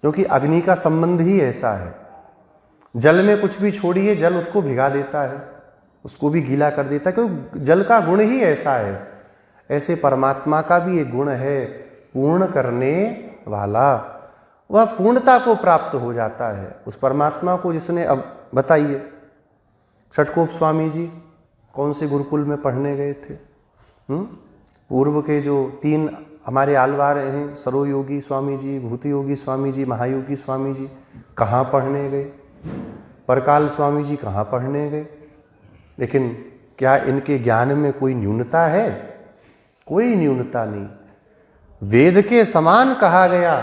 क्योंकि अग्नि का संबंध ही ऐसा है। जल में कुछ भी छोड़िए, जल उसको भिगा देता है, उसको भी गीला कर देता है, क्योंकि जल का गुण ही ऐसा है। ऐसे परमात्मा का भी एक गुण है, पूर्ण करने वाला। वह पूर्णता को प्राप्त हो जाता है उस परमात्मा को जिसने, अब बताइए, षटकोप स्वामी जी कौन से गुरुकुल में पढ़ने गए थे? पूर्व के जो 3 हमारे आलवार हैं, सरोयोगी स्वामी जी, भूतयोगी स्वामी जी, महायोगी स्वामी जी, कहाँ पढ़ने गए? परकाल स्वामी जी कहाँ पढ़ने गए? लेकिन क्या इनके ज्ञान में कोई न्यूनता है? कोई न्यूनता नहीं। वेद के समान कहा गया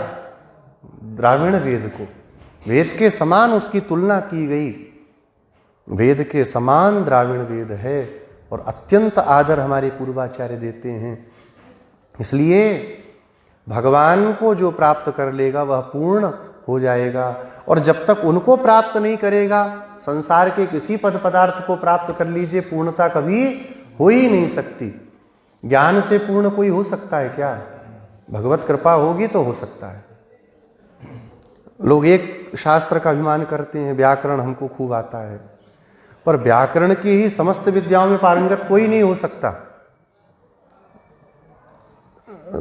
द्राविण वेद को, वेद के समान उसकी तुलना की गई। वेद के समान द्राविण वेद है और अत्यंत आदर हमारे पूर्वाचार्य देते हैं। इसलिए भगवान को जो प्राप्त कर लेगा वह पूर्ण हो जाएगा। और जब तक उनको प्राप्त नहीं करेगा, संसार के किसी पद पदार्थ को प्राप्त कर लीजिए, पूर्णता कभी हो ही नहीं सकती। ज्ञान से पूर्ण कोई हो सकता है क्या? भगवत कृपा होगी तो हो सकता है। लोग एक शास्त्र का अभिमान करते हैं, व्याकरण हमको खूब आता है, पर व्याकरण की ही समस्त विद्याओं में पारंगत कोई नहीं हो सकता।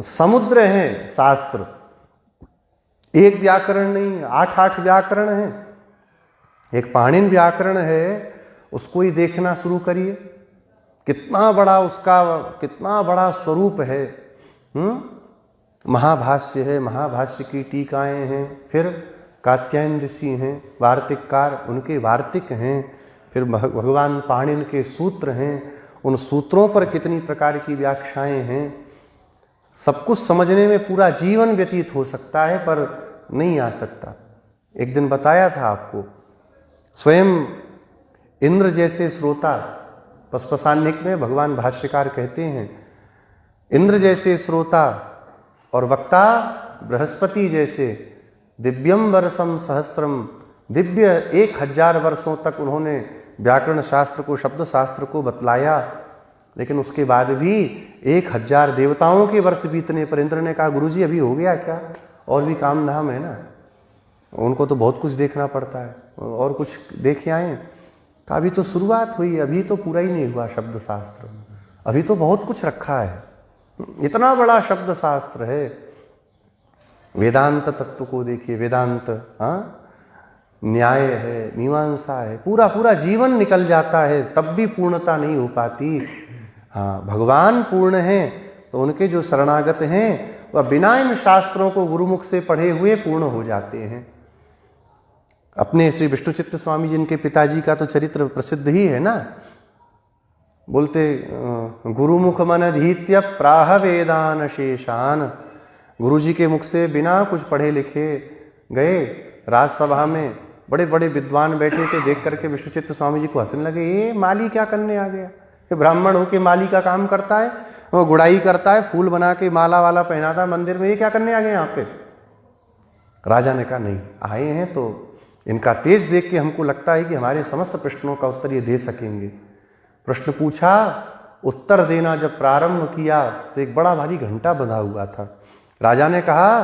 समुद्र है शास्त्र, एक व्याकरण नहीं, 8 व्याकरण है। एक पाणिनि व्याकरण है, उसको ही देखना शुरू करिए, कितना बड़ा उसका, कितना बड़ा स्वरूप है। महाभाष्य है, महाभाष्य की टीकाएं हैं, फिर कात्यायन ऋषि हैं वार्तिककार, उनके वार्तिक हैं, फिर भगवान पाणिनि के सूत्र हैं, उन सूत्रों पर कितनी प्रकार की व्याख्याएं हैं। सब कुछ समझने में पूरा जीवन व्यतीत हो सकता है, पर नहीं आ सकता। एक दिन बताया था आपको, स्वयं इंद्र जैसे श्रोता, पस्पसान्निक में भगवान भाष्यकार कहते हैं, इंद्र जैसे श्रोता और वक्ता बृहस्पति जैसे, दिव्यम वर्षम सहस्रम, दिव्य 1000 वर्षों तक उन्होंने व्याकरण शास्त्र को, शब्द शास्त्र को बतलाया। लेकिन उसके बाद भी 1000 देवताओं के वर्ष बीतने पर इंद्र ने कहा गुरुजी अभी हो गया क्या, और भी काम धाम है ना, उनको तो बहुत कुछ देखना पड़ता है, और कुछ देख आए। कहा अभी तो शुरुआत हुई, अभी तो पूरा ही नहीं हुआ शब्द शास्त्र, अभी तो बहुत कुछ रखा है, इतना बड़ा शब्द शास्त्र है। वेदांत तत्व को देखिए, वेदांत न्याय है, मीमांसा है, पूरा पूरा जीवन निकल जाता है, तब भी पूर्णता नहीं हो पाती। हाँ, भगवान पूर्ण हैं, तो उनके जो शरणागत हैं वह बिना इन शास्त्रों को गुरुमुख से पढ़े हुए पूर्ण हो जाते हैं। अपने श्री विष्णुचित्त स्वामी जिनके पिताजी का तो चरित्र प्रसिद्ध ही है ना, बोलते गुरुमुख मन अधीत्य प्राह वेदान शेषान। गुरुजी के मुख से बिना कुछ पढ़े लिखे गए, राजसभा में बड़े बड़े विद्वान बैठे थे, देख करके विष्णुचित्त स्वामी जी को हंसने लगे, ये माली क्या करने आ गया, ये ब्राह्मण होके माली का काम करता है, वो गुड़ाई करता है, फूल बना के माला वाला पहनाता है मंदिर में, ये क्या करने आ गए यहाँ पे। राजा ने कहा नहीं, आए हैं तो इनका तेज देख के हमको लगता है कि हमारे समस्त प्रश्नों का उत्तर ये दे सकेंगे। प्रश्न पूछा, उत्तर देना जब प्रारंभ किया तो एक बड़ा भारी घंटा बंधा हुआ था। राजा ने कहा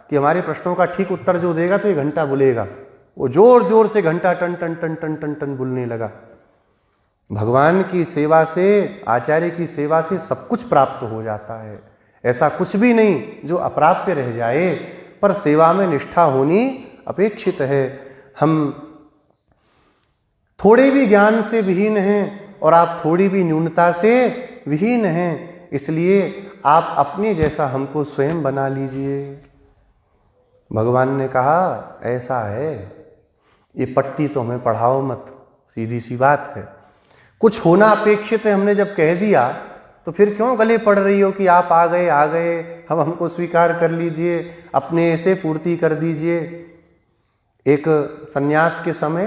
कि हमारे प्रश्नों का ठीक उत्तर जो देगा तो ये घंटा बुलेगा। वो जोर जोर से घंटा टन टन टन टन टन टन बुलने लगा। भगवान की सेवा से, आचार्य की सेवा से सब कुछ प्राप्त हो जाता है, ऐसा कुछ भी नहीं जो अप्राप्य रह जाए, पर सेवा में निष्ठा होनी अपेक्षित है। हम थोड़े भी ज्ञान से विहीन हैं और आप थोड़ी भी न्यूनता से विहीन हैं, इसलिए आप अपने जैसा हमको स्वयं बना लीजिए। भगवान ने कहा ऐसा है, ये पट्टी तो हमें पढ़ाओ मत, सीधी सी बात है। कुछ होना अपेक्षित है हमने जब कह दिया तो फिर क्यों गले पड़ रही हो कि आप आ गए, अब हमको स्वीकार कर लीजिए, अपने से पूर्ति कर दीजिए। एक सन्यास के समय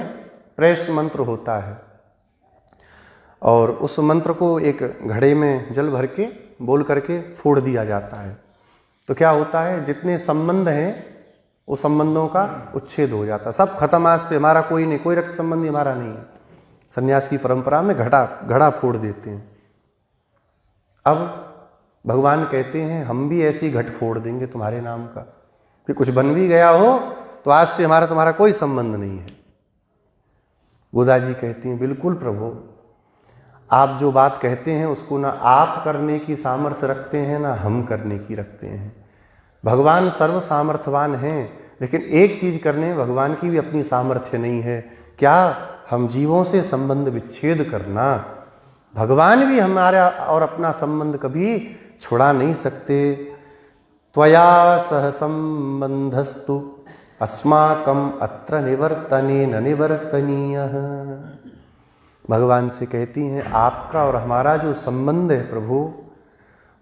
प्रेस मंत्र होता है और उस मंत्र को एक घड़े में जल भर के बोल करके फोड़ दिया जाता है, तो क्या होता है, जितने संबंध हैं वो संबंधों का उच्छेद हो जाता है, सब खत्म, आज से हमारा कोई नहीं, कोई रक्त संबंधी हमारा नहीं है। सन्यास की परंपरा में घड़ा फोड़ देते हैं। अब भगवान कहते हैं हम भी ऐसी घट फोड़ देंगे तुम्हारे नाम का, कि कुछ बन भी गया हो तो आज से हमारा तुम्हारा कोई संबंध नहीं है। गोदा जी कहती हैं बिल्कुल प्रभु, आप जो बात कहते हैं उसको ना आप करने की सामर्थ्य रखते हैं ना हम करने की रखते हैं। भगवान सर्व सामर्थ्यवान हैं, लेकिन एक चीज करने में भगवान की भी अपनी सामर्थ्य नहीं है, क्या, हम जीवों से संबंध विच्छेद करना। भगवान भी हमारा और अपना संबंध कभी छुड़ा नहीं सकते। त्वया सह संबंधस्तु अस्माकम अत्र निवर्तने न निवर्तनीयः। भगवान से कहती हैं आपका और हमारा जो संबंध है प्रभु,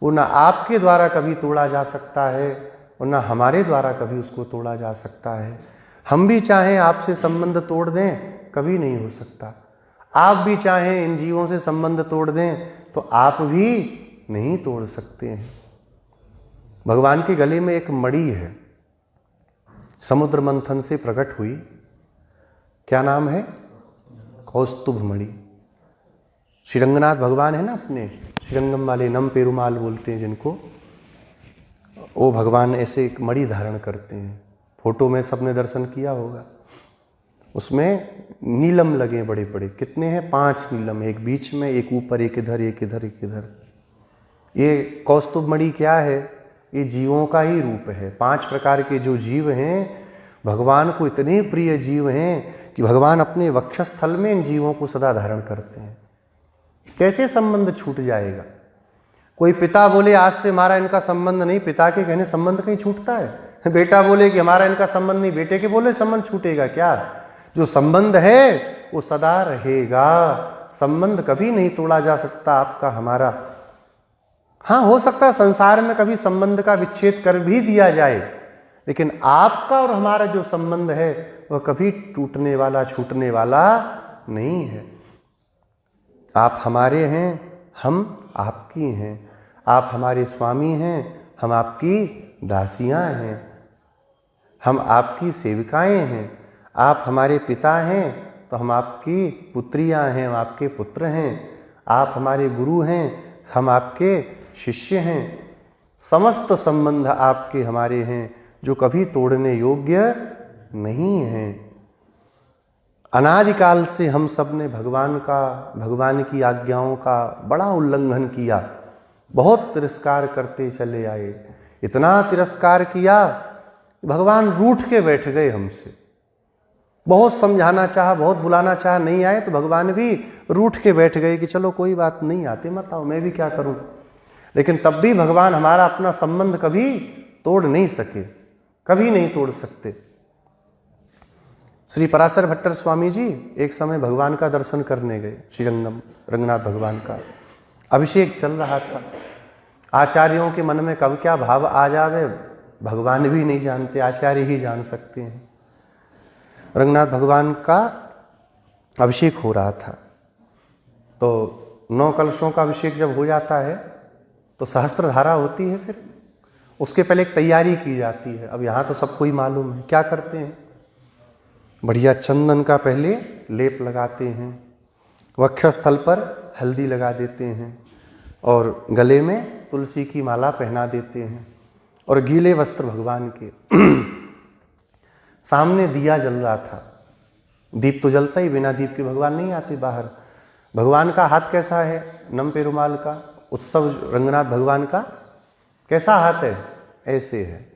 वो ना आपके द्वारा कभी तोड़ा जा सकता है और ना हमारे द्वारा कभी उसको तोड़ा जा सकता है। हम भी चाहें आपसे संबंध तोड़ दें, कभी नहीं हो सकता। आप भी चाहें इन जीवों से संबंध तोड़ दें तो आप भी नहीं तोड़ सकते हैं। भगवान के गले में एक मणि है, समुद्र मंथन से प्रकट हुई, क्या नाम है, कौस्तुभ मणि। श्रीरंगनाथ भगवान है ना अपने, श्रीरंगम वाले, नम पेरुमाल बोलते हैं जिनको, वो भगवान ऐसे एक मणि धारण करते हैं। फोटो में सबने दर्शन किया होगा, उसमें नीलम लगे बड़े बड़े, कितने हैं, 5 नीलम, एक बीच में, एक ऊपर, एक इधर, एक इधर, एक इधर। ये कौस्तुभ मणि क्या है, ये जीवों का ही रूप है। 5 प्रकार के जो जीव हैं भगवान को इतने प्रिय जीव हैं कि भगवान अपने वक्षस्थल में इन जीवों को सदा धारण करते हैं। कैसे संबंध छूट जाएगा। कोई पिता बोले आज से हमारा इनका संबंध नहीं, पिता के कहने संबंध कहीं छूटता है। बेटा बोले कि हमारा इनका संबंध नहीं, बेटे के बोले संबंध छूटेगा क्या। जो संबंध है वो सदा रहेगा, संबंध कभी नहीं तोड़ा जा सकता आपका हमारा। हाँ, हो सकता है संसार में कभी संबंध का विच्छेद कर भी दिया जाए, लेकिन आपका और हमारा जो संबंध है वह कभी टूटने वाला, छूटने वाला नहीं है। आप हमारे हैं, हम आपकी हैं, आप हमारे स्वामी हैं, हम आपकी दासियां हैं। हम आपकी सेविकाएं हैं, आप हमारे पिता हैं तो हम आपकी पुत्रियां हैं, हम आपके पुत्र हैं, आप हमारे गुरु हैं, हम आपके शिष्य हैं, समस्त संबंध आपके हमारे हैं जो कभी तोड़ने योग्य नहीं हैं। अनादिकाल से हम सब ने भगवान की आज्ञाओं का बड़ा उल्लंघन किया, बहुत तिरस्कार करते चले आए, इतना तिरस्कार किया भगवान रूठ के बैठ गए हमसे। बहुत समझाना चाहा, बहुत बुलाना चाहा, नहीं आए तो भगवान भी रूठ के बैठ गए कि चलो कोई बात नहीं, आते मत आओ, मैं भी क्या करूं। लेकिन तब भी भगवान हमारा अपना संबंध कभी तोड़ नहीं सके, कभी नहीं तोड़ सकते। श्री पराशर भट्टर स्वामी जी एक समय भगवान का दर्शन करने गए, श्री रंगनाथ भगवान का अभिषेक चल रहा था। आचार्यों के मन में कब क्या भाव आ जावे भगवान भी नहीं जानते, आचार्य ही जान सकते हैं। रंगनाथ भगवान का अभिषेक हो रहा था, तो 9 कलशों का अभिषेक जब हो जाता है तो सहस्त्रधारा होती है, फिर उसके पहले एक तैयारी की जाती है। अब यहाँ तो सबको ही मालूम है क्या करते हैं, बढ़िया चंदन का पहले लेप लगाते हैं, वक्षस्थल पर हल्दी लगा देते हैं और गले में तुलसी की माला पहना देते हैं और गीले वस्त्र भगवान के सामने दिया जल रहा था। दीप तो जलता ही, बिना दीप के भगवान नहीं आते बाहर। भगवान का हाथ कैसा है, नम पेरुमाल का, उत्सव रंगनाथ भगवान का कैसा हाथ है, ऐसे है,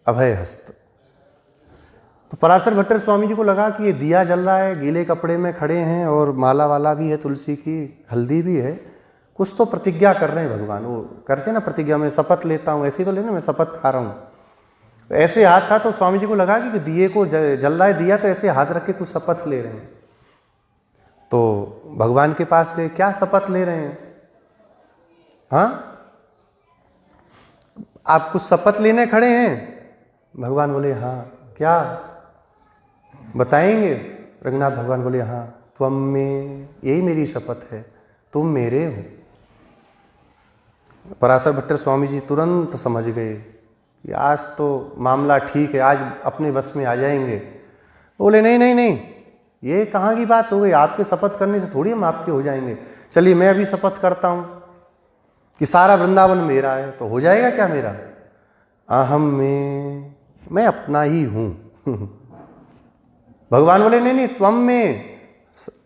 अभय हस्त। तो पराशर भट्टर स्वामी जी को लगा कि ये दिया जल रहा है, गीले कपड़े में खड़े हैं और माला वाला भी है, तुलसी की हल्दी भी है, कुछ तो प्रतिज्ञा कर रहे हैं भगवान। वो करते ना प्रतिज्ञा, में शपथ लेता हूँ, ऐसे ही तो लेना, मैं शपथ खा रहा हूँ। तो ऐसे हाथ था तो स्वामी जी को लगा कि दिए को जल रहा है दिया, तो ऐसे हाथ रख के कुछ शपथ ले रहे हैं। तो भगवान के पास गए, क्या शपथ ले रहे हैं? हाँ, आप कुछ शपथ लेने खड़े हैं? भगवान बोले हाँ। क्या बताएंगे? रंगनाथ भगवान बोले हाँ, तुम में, यही मेरी शपथ है, तुम मेरे हो। पराशर भट्टर स्वामी जी तुरंत समझ गए कि आज तो मामला ठीक है, आज अपने बस में आ जाएंगे। बोले नहीं नहीं नहीं, ये कहाँ की बात हो गई, आपके शपथ करने से थोड़ी हम आपके हो जाएंगे। चलिए मैं अभी शपथ करता हूँ कि सारा वृंदावन मेरा है, तो हो जाएगा क्या मेरा? अहम में, मैं अपना ही हूँ। भगवान बोले नहीं नहीं, त्वम में।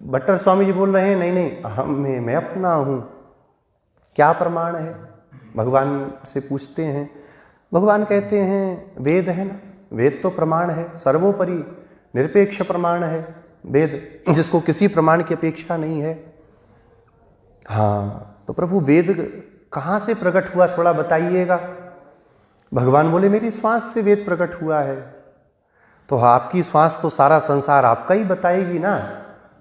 भट्टर स्वामी जी बोल रहे हैं नहीं नहीं, अहम में, मैं अपना हूँ। क्या प्रमाण है? भगवान से पूछते हैं। भगवान कहते हैं वेद है ना, वेद तो प्रमाण है, सर्वोपरि निरपेक्ष प्रमाण है वेद, जिसको किसी प्रमाण की अपेक्षा नहीं है। हाँ, तो प्रभु वेद कहाँ से प्रकट हुआ, थोड़ा बताइएगा। भगवान बोले मेरी श्वास से वेद प्रकट हुआ है। तो आपकी श्वास तो सारा संसार आपका ही बताएगी ना,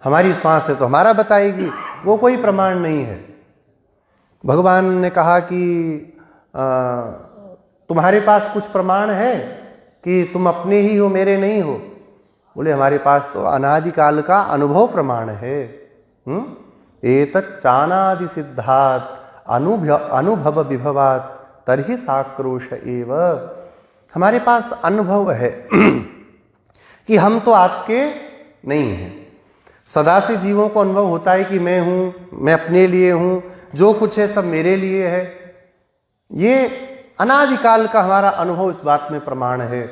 हमारी श्वास है तो हमारा बताएगी, वो कोई प्रमाण नहीं है। भगवान ने कहा कि तुम्हारे पास कुछ प्रमाण है कि तुम अपने ही हो, मेरे नहीं हो? बोले हमारे पास तो अनादिकाल का अनुभव प्रमाण है। एतत् चानादि सिद्धात् अनुभव विभवात् तर्हि साक्रोश एव। हमारे पास अनुभव है कि हम तो आपके नहीं हैं। सदा से जीवों को अनुभव होता है कि मैं हूं, मैं अपने लिए हूं, जो कुछ है सब मेरे लिए है। ये अनादिकाल का हमारा अनुभव इस बात में प्रमाण है।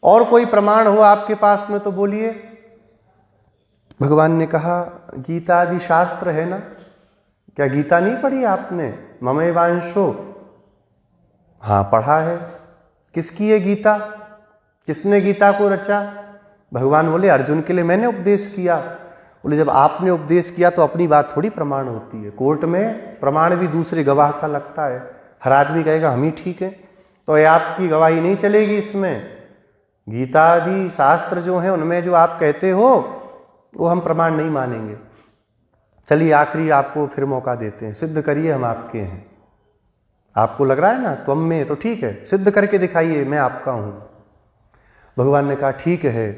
और कोई प्रमाण हो आपके पास में तो बोलिए। भगवान ने कहा गीता आदि शास्त्र है ना, क्या गीता नहीं पढ़ी आपने? ममेवांशो, हाँ पढ़ा है। किसकी है गीता? किसने गीता को रचा? भगवान बोले अर्जुन के लिए मैंने उपदेश किया। बोले जब आपने उपदेश किया तो अपनी बात थोड़ी प्रमाण होती है, कोर्ट में प्रमाण भी दूसरे गवाह का लगता है। हर आदमी कहेगा हम ही ठीक है, तो ये आपकी गवाही नहीं चलेगी इसमें। गीता आदि शास्त्र जो हैं उनमें जो आप कहते हो वो हम प्रमाण नहीं मानेंगे। चलिए आखिरी आपको फिर मौका देते हैं, सिद्ध करिए हम आपके हैं। आपको लग रहा है ना तुम में, तो ठीक है, सिद्ध करके दिखाइए मैं आपका हूं। भगवान ने कहा ठीक है,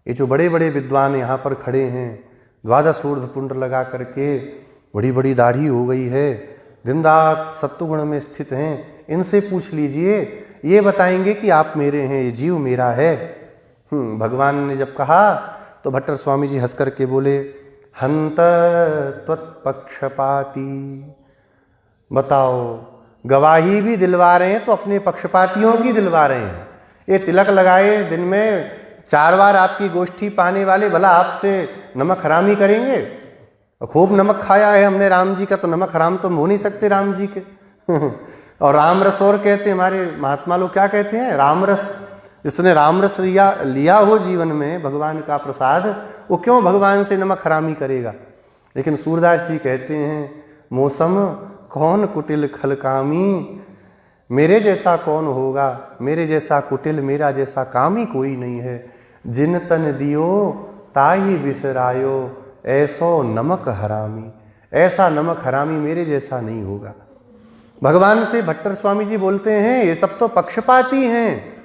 ये जो बड़े बड़े विद्वान यहाँ पर खड़े हैं, द्वादश ऊर्ध्व पुंड लगा करके, बड़ी बड़ी दाढ़ी हो गई है, दिन रात सत्वगुण में स्थित हैं, इनसे पूछ लीजिए ये बताएंगे कि आप मेरे हैं, ये जीव मेरा है। भगवान ने जब कहा तो भट्टर स्वामी जी हंस करके बोले, हंत त्वत्पक्षपाती। बताओ, गवाही भी दिलवा रहे हैं तो अपने पक्षपातियों की दिलवा रहे हैं। ये तिलक लगाए दिन में 4 बार आपकी गोष्ठी पाने वाले भला आपसे नमक हरामी करेंगे? खूब नमक खाया है हमने राम जी का, तो नमक हराम तो हो नहीं सकते राम जी के। और राम रस और कहते हैं हमारे महात्मा लोग, क्या कहते हैं? राम रस। जिसने राम रस लिया हो जीवन में भगवान का प्रसाद, वो क्यों भगवान से नमक हरामी करेगा? लेकिन सूरदास जी कहते हैं, मौसम कौन कुटिल खलकामी, मेरे जैसा कौन होगा, मेरे जैसा कुटिल, मेरा जैसा कामी कोई नहीं है। जिन तन दियो ताही बिसरायो, ऐसो नमक हरामी। ऐसा नमक हरामी मेरे जैसा नहीं होगा। भगवान से भट्टर स्वामी जी बोलते हैं, ये सब तो पक्षपाती हैं।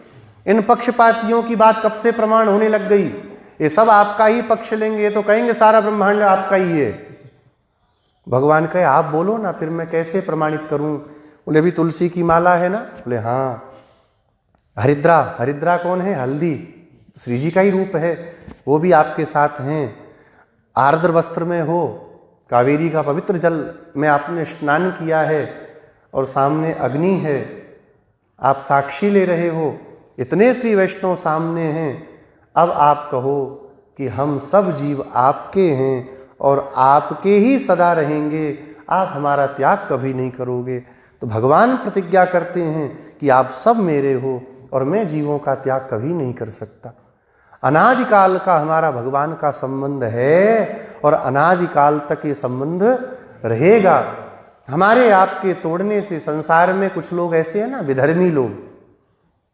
इन पक्षपातियों की बात कब से प्रमाण होने लग गई? ये सब आपका ही पक्ष लेंगे, तो कहेंगे सारा ब्रह्मांड आपका ही है। भगवान कहे, आप बोलो ना, फिर मैं कैसे प्रमाणित करूं? बोले, अभी तुलसी की माला है ना? बोले हाँ। हरिद्रा, हरिद्रा कौन है? हल्दी, श्री जी का ही रूप है, वो भी आपके साथ हैं। आर्द्र वस्त्र में हो, कावेरी का पवित्र जल में आपने स्नान किया है और सामने अग्नि है, आप साक्षी ले रहे हो, इतने श्री वैष्णव सामने हैं। अब आप कहो कि हम सब जीव आपके हैं और आपके ही सदा रहेंगे, आप हमारा त्याग कभी नहीं करोगे। तो भगवान प्रतिज्ञा करते हैं कि आप सब मेरे हो और मैं जीवों का त्याग कभी नहीं कर सकता। अनादिकाल का हमारा भगवान का संबंध है और अनादिकाल तक ये संबंध रहेगा। हमारे आपके तोड़ने से संसार में कुछ लोग ऐसे हैं ना, विधर्मी लोग,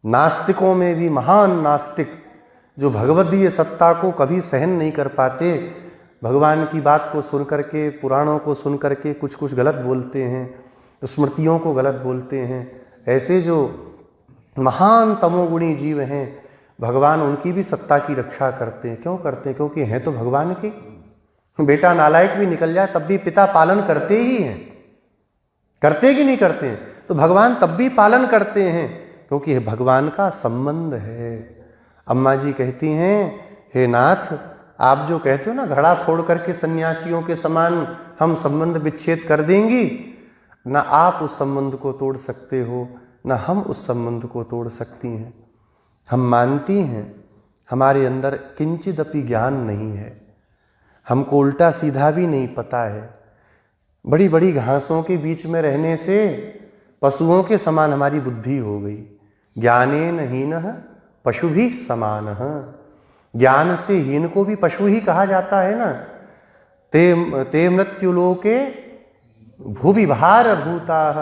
नास्तिकों में भी महान नास्तिक, जो भगवदीय सत्ता को कभी सहन नहीं कर पाते, भगवान की बात को सुन करके, पुराणों को सुन करके कुछ कुछ गलत बोलते हैं, स्मृतियों को गलत बोलते हैं। ऐसे जो महान तमोगुणी जीव हैं, भगवान उनकी भी सत्ता की रक्षा करते हैं। क्यों करते हैं? क्योंकि हैं तो भगवान के। बेटा नालायक भी निकल जाए तब भी पिता पालन करते ही हैं। करते कि नहीं करते हैं? तो भगवान तब भी पालन करते हैं क्योंकि भगवान का संबंध है। अम्मा जी कहती हैं, हे नाथ, आप जो कहते हो ना, घड़ा फोड़ करके सन्यासियों के समान हम संबंध विच्छेद कर देंगी, ना आप उस संबंध को तोड़ सकते हो, ना हम उस संबंध को तोड़ सकती हैं। हम मानती हैं हमारे अंदर किंचिदपि ज्ञान नहीं है, हमको उल्टा सीधा भी नहीं पता है। बड़ी बड़ी घासों के बीच में रहने से पशुओं के समान हमारी बुद्धि हो गई। ज्ञानेन हीनः पशु भी समान। ज्ञान से हीन को भी पशु ही कहा जाता है ना। ते मृत्युलोके भूविभार भूताः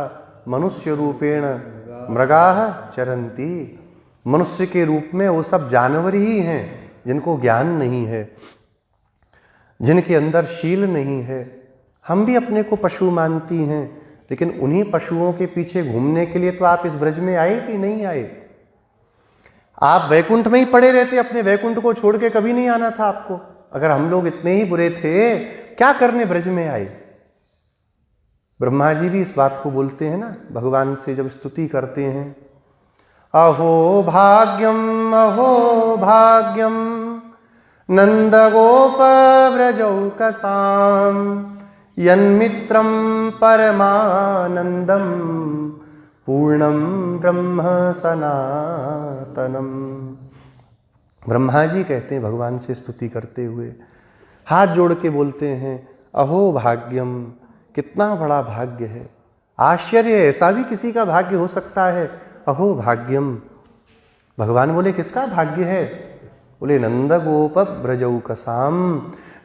मनुष्य रूपेण मृगाः चरन्ति। मनुष्य के रूप में वो सब जानवर ही हैं जिनको ज्ञान नहीं है, जिनके अंदर शील नहीं है। हम भी अपने को पशु मानती हैं, लेकिन उन्हीं पशुओं के पीछे घूमने के लिए तो आप इस ब्रज में आए कि नहीं आए? आप वैकुंठ में ही पड़े रहते, अपने वैकुंठ को छोड़ के कभी नहीं आना था आपको। अगर हम लोग इतने ही बुरे थे, क्या करने ब्रज में आए? ब्रह्मा जी भी इस बात को बोलते हैं ना, भगवान से जब स्तुति करते हैं, अहो भाग्यम नंद गोप व्रजौकसाम यन्मित्रम परमानंदम पूर्णम ब्रह्म सनातनम। ब्रह्मा जी कहते हैं भगवान से स्तुति करते हुए, हाथ जोड़ के बोलते हैं, अहो भाग्यम, कितना बड़ा भाग्य है, आश्चर्य है, ऐसा भी किसी का भाग्य हो सकता है। अहो भाग्यम। भगवान बोले, किसका भाग्य है? बोले, नंद गोप ब्रजौकसाम,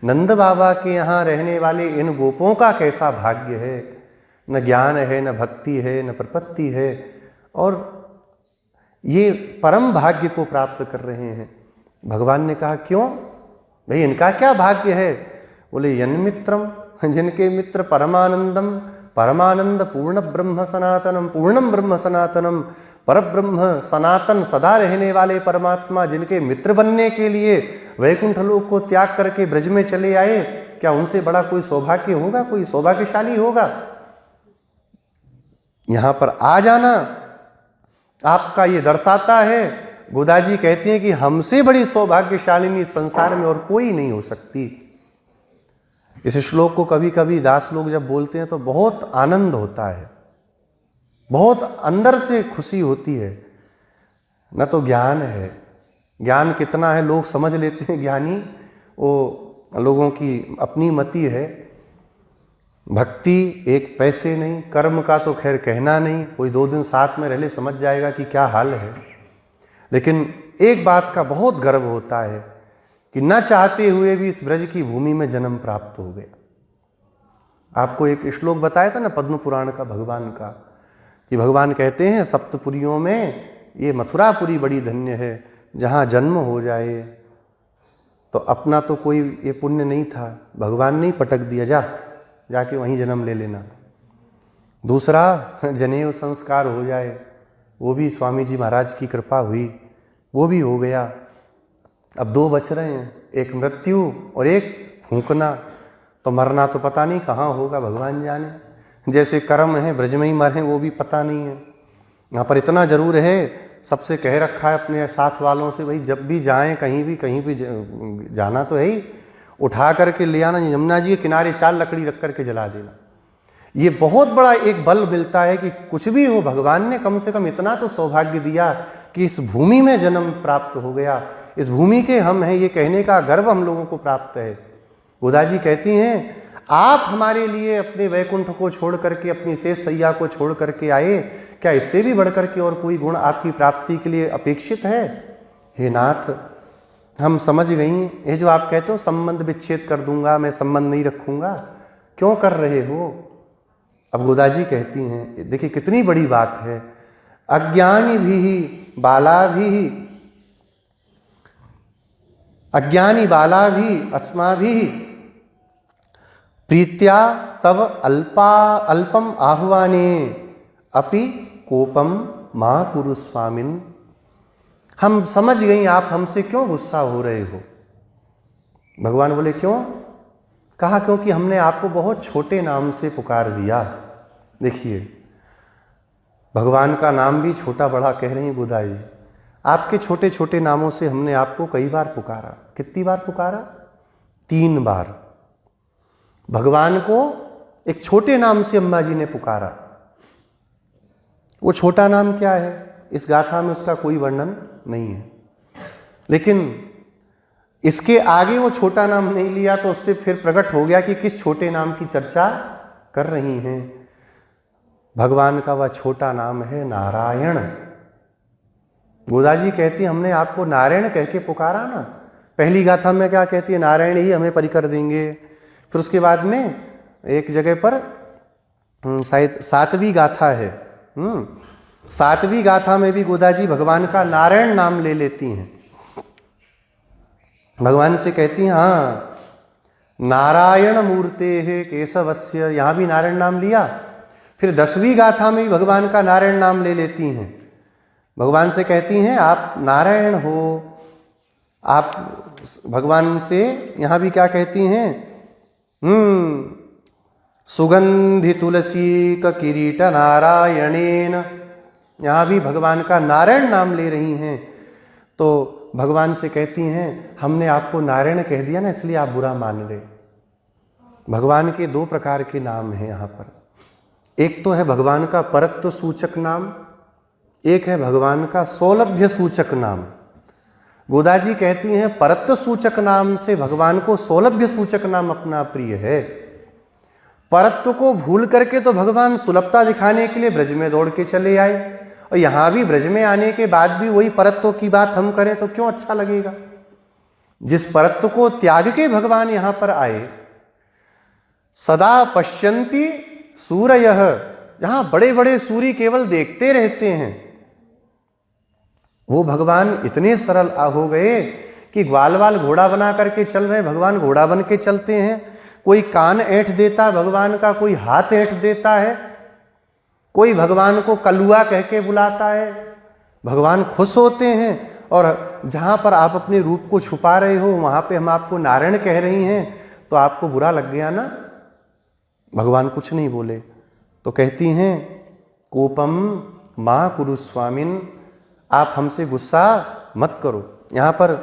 नंद बाबा के यहाँ रहने वाले इन गोपों का कैसा भाग्य है। न ज्ञान है, न भक्ति है, न प्रपत्ति है, और ये परम भाग्य को प्राप्त कर रहे हैं। भगवान ने कहा, क्यों भाई, इनका क्या भाग्य है? बोले, यन्मित्रम, जिनके मित्र परमानंदम, परमानंद पूर्ण ब्रह्म सनातनम, पूर्णम ब्रह्म सनातनम, परब्रह्म सनातन सदा रहने वाले परमात्मा, जिनके मित्र बनने के लिए वैकुंठ लोक को त्याग करके ब्रज में चले आए, क्या उनसे बड़ा कोई सौभाग्य होगा, कोई सौभाग्यशाली होगा? यहां पर आ जाना आपका ये दर्शाता है। गोदा जी कहती हैं कि हमसे बड़ी सौभाग्यशालिनी संसार में और कोई नहीं हो सकती। इस श्लोक को कभी कभी दास लोग जब बोलते हैं तो बहुत आनंद होता है, बहुत अंदर से खुशी होती है। न तो ज्ञान है, ज्ञान कितना है लोग समझ लेते हैं ज्ञानी, वो लोगों की अपनी मति है। भक्ति एक पैसे नहीं, कर्म का तो खैर कहना नहीं, कोई 2 दिन साथ में रह ले समझ जाएगा कि क्या हाल है। लेकिन एक बात का बहुत गर्व होता है कि न चाहते हुए भी इस ब्रज की भूमि में जन्म प्राप्त हो गया। आपको एक श्लोक बताया था ना पद्म पुराण का भगवान का, कि भगवान कहते हैं सप्तपुरियों में ये मथुरापुरी बड़ी धन्य है, जहाँ जन्म हो जाए। तो अपना तो कोई ये पुण्य नहीं था, भगवान ने ही पटक दिया, जाके वहीं जन्म ले लेना। दूसरा जनेऊ संस्कार हो जाए, वो भी स्वामी जी महाराज की कृपा हुई, वो भी हो गया। अब 2 बच रहे हैं, एक मृत्यु और एक फूंकना। तो मरना तो पता नहीं कहाँ होगा, भगवान जाने। जैसे कर्म है ब्रज में ही मरें वो भी पता नहीं है। यहाँ पर इतना जरूर है, सबसे कह रखा है अपने साथ वालों से, भाई जब भी जाएं कहीं भी जाना तो है ही, उठा करके ले आना, यमुना जी के किनारे 4 लकड़ी रख करके जला देना। ये बहुत बड़ा एक बल मिलता है कि कुछ भी हो, भगवान ने कम से कम इतना तो सौभाग्य दिया कि इस भूमि में जन्म प्राप्त हो गया, इस भूमि के हम हैं, ये कहने का गर्व हम लोगों को प्राप्त है। गोदा जी कहती हैं आप हमारे लिए अपने वैकुंठ को छोड़ करके, अपनी शेष सैया को छोड़ करके आए, क्या इससे भी बढ़ करके और कोई गुण आपकी प्राप्ति के लिए अपेक्षित है? हे नाथ, हम समझ गई, ये जो आप कहते हो संबंध विच्छेद कर दूंगा, मैं संबंध नहीं रखूंगा, क्यों कर रहे हो? अब गोदा जी कहती हैं, देखिए कितनी बड़ी बात है, अज्ञानी भी बाला भी अस्मा भी प्रीत्या तव अल्पम आह्वाने अपि कोपम मा कुरु स्वामिन। हम समझ गई आप हमसे क्यों गुस्सा हो रहे हो। भगवान बोले क्यों? कहा क्योंकि हमने आपको बहुत छोटे नाम से पुकार दिया। देखिए भगवान का नाम भी छोटा बड़ा कह रही हैं गोदा जी, आपके छोटे छोटे नामों से हमने आपको कई बार पुकारा। कितनी बार पुकारा? 3 बार। भगवान को एक छोटे नाम से अम्मा जी ने पुकारा। वो छोटा नाम क्या है इस गाथा में उसका कोई वर्णन नहीं है, लेकिन इसके आगे वो छोटा नाम नहीं लिया तो उससे फिर प्रकट हो गया कि किस छोटे नाम की चर्चा कर रही हैं। भगवान का वह छोटा नाम है नारायण। गोदा जी कहती हमने आपको नारायण कह के पुकारा ना। पहली गाथा में क्या कहती है? नारायण ही हमें परिकर देंगे। फिर उसके बाद में एक जगह पर शायद 7वीं गाथा है, 7वीं गाथा में भी गोदा जी भगवान का नारायण नाम ले लेती हैं। भगवान से कहती हैं हाँ नारायण मूर्ते है केशवस्य, यहां भी नारायण नाम लिया। फिर 10वीं गाथा में भी भगवान का नारायण नाम ले लेती हैं। भगवान से कहती हैं आप नारायण हो। आप भगवान से यहां भी क्या कहती हैं? सुगंधि तुलसी का किरीट नारायणेन, यहां भी भगवान का नारायण नाम ले रही हैं। तो भगवान से कहती हैं हमने आपको नारायण कह दिया ना, इसलिए आप बुरा मान रहे। भगवान के 2 प्रकार के नाम हैं यहां पर। एक तो है भगवान का परत्व सूचक नाम, एक है भगवान का सौलभ्य सूचक नाम। गोदा जी कहती हैं परत्व सूचक नाम से भगवान को सौलभ्य सूचक नाम अपना प्रिय है। परत्व को भूल करके तो भगवान सुलभता दिखाने के लिए ब्रज में दौड़ के चले आए, और यहां भी ब्रज में आने के बाद भी वही परत्व की बात हम करें तो क्यों अच्छा लगेगा? जिस परत्व को त्याग के भगवान यहां पर आए, सदा पश्यन्ति सूरयः, जहां बड़े बड़े सूर्य केवल देखते रहते हैं, वो भगवान इतने सरल हो गए कि ग्वाल वाल घोड़ा बना करके चल रहे, भगवान घोड़ा बन के चलते हैं। कोई कान ऐंठ देता है भगवान का, कोई हाथ ऐंठ देता है, कोई भगवान को कलुआ कह के बुलाता है। भगवान खुश होते हैं। और जहां पर आप अपने रूप को छुपा रहे हो वहां पे हम आपको नारायण कह रही हैं तो आपको बुरा लग गया ना। भगवान कुछ नहीं बोले, तो कहती हैं कोपम मां कुरु स्वामिन, आप हमसे गुस्सा मत करो। यहाँ पर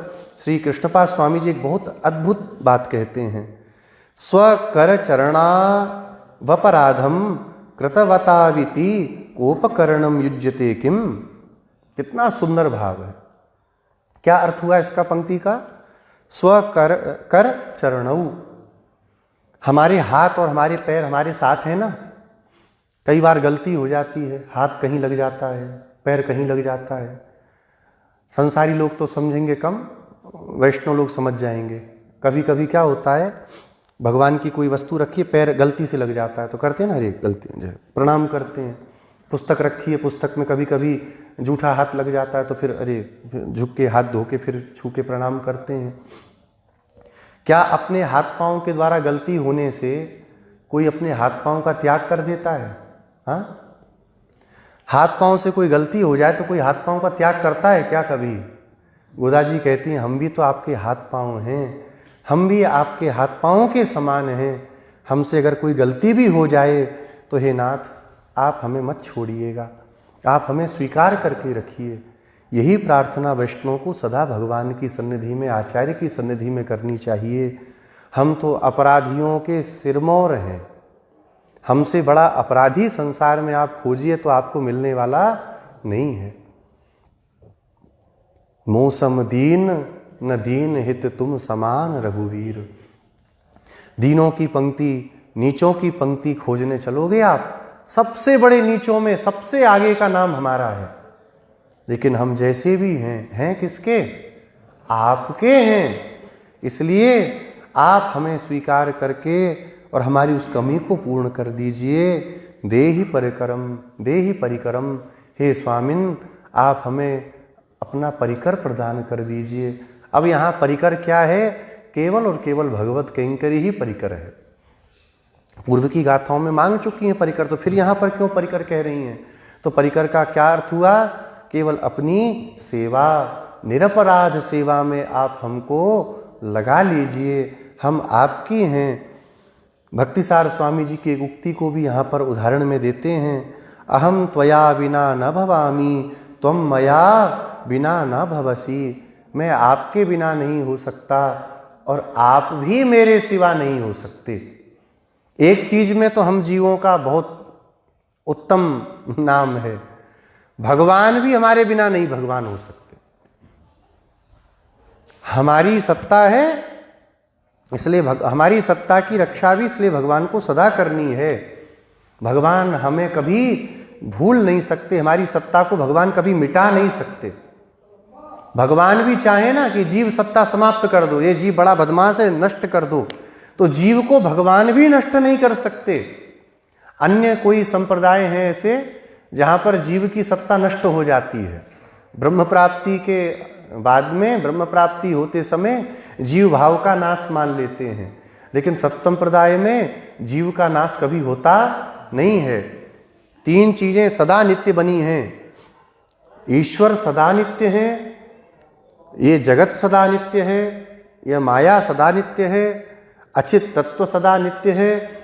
श्री कृष्णपाद स्वामी जी एक बहुत अद्भुत बात कहते हैं, स्वकर चरणा वपराधम कृतवताविति कोपकरणम युज्यते किम। कितना सुंदर भाव है। क्या अर्थ हुआ इसका पंक्ति का? स्वकर कर चरणऊ, हमारे हाथ और हमारे पैर हमारे साथ हैं ना। कई बार गलती हो जाती है, हाथ कहीं लग जाता है, पैर कहीं लग जाता है। संसारी लोग तो समझेंगे कम, वैष्णव लोग समझ जाएंगे। कभी कभी क्या होता है, भगवान की कोई वस्तु रखी है, पैर गलती से लग जाता है तो करते हैं ना, अरे गलती जो प्रणाम करते हैं। पुस्तक रखी है, पुस्तक में कभी कभी जूठा हाथ लग जाता है तो फिर अरे झुक के हाथ धो के फिर छू के प्रणाम करते हैं। क्या अपने हाथ पांव के द्वारा गलती होने से कोई अपने हाथ पांव का त्याग कर देता है? हाँ, हाथ पांव से कोई गलती हो जाए तो कोई हाथ पांव का त्याग करता है क्या कभी? गोदा जी कहती हैं, हम भी तो आपके हाथ पांव हैं, हम भी आपके हाथ पांव के समान हैं। हमसे अगर कोई गलती भी हो जाए तो हे नाथ, आप हमें मत छोड़िएगा, आप हमें स्वीकार करके रखिए। यही प्रार्थना वैष्णव को सदा भगवान की सन्निधि में, आचार्य की सन्निधि में करनी चाहिए। हम तो अपराधियों के सिरमौर हैं, हमसे बड़ा अपराधी संसार में आप खोजिए तो आपको मिलने वाला नहीं है। मौसम दीन न दीन हित तुम समान रघुवीर। दीनों की पंक्ति, नीचों की पंक्ति खोजने चलोगे आप, सबसे बड़े नीचों में सबसे आगे का नाम हमारा है। लेकिन हम जैसे भी हैं किसके? आपके हैं। इसलिए आप हमें स्वीकार करके और हमारी उस कमी को पूर्ण कर दीजिए। देहि परिकरम, हे स्वामिन, आप हमें अपना परिकर प्रदान कर दीजिए। अब यहाँ परिकर क्या है? केवल और केवल भगवत कैंकरी ही परिकर है। पूर्व की गाथाओं में मांग चुकी हैं परिकर, तो फिर यहाँ पर क्यों परिकर कह रही हैं? तो परिकर का क्या अर्थ हुआ? केवल अपनी सेवा, निरपराध सेवा में आप हमको लगा लीजिए, हम आपकी हैं। भक्तिसार स्वामी जी की एक उक्ति को भी यहाँ पर उदाहरण में देते हैं, अहम त्वया बिना न भवामी त्वम मया बिना न भवसी। मैं आपके बिना नहीं हो सकता और आप भी मेरे सिवा नहीं हो सकते। एक चीज में तो हम जीवों का बहुत उत्तम नाम है, भगवान भी हमारे बिना नहीं भगवान हो सकते। हमारी सत्ता है, इसलिए हमारी सत्ता की रक्षा भी इसलिए भगवान को सदा करनी है। भगवान हमें कभी भूल नहीं सकते, हमारी सत्ता को भगवान कभी मिटा नहीं सकते। भगवान भी चाहे ना कि जीव सत्ता समाप्त कर दो, ये जीव बड़ा बदमाश है, नष्ट कर दो, तो जीव को भगवान भी नष्ट नहीं कर सकते। अन्य कोई संप्रदाय हैं ऐसे जहां पर जीव की सत्ता नष्ट हो जाती है। ब्रह्म प्राप्ति के बाद में, ब्रह्म प्राप्ति होते समय जीव भाव का नाश मान लेते हैं, लेकिन सत्संप्रदाय में जीव का नाश कभी होता नहीं है। तीन चीजें सदा नित्य बनी हैं, ईश्वर सदा नित्य है, ये जगत सदा नित्य है, यह माया सदा नित्य है, अचित तत्व सदा नित्य है,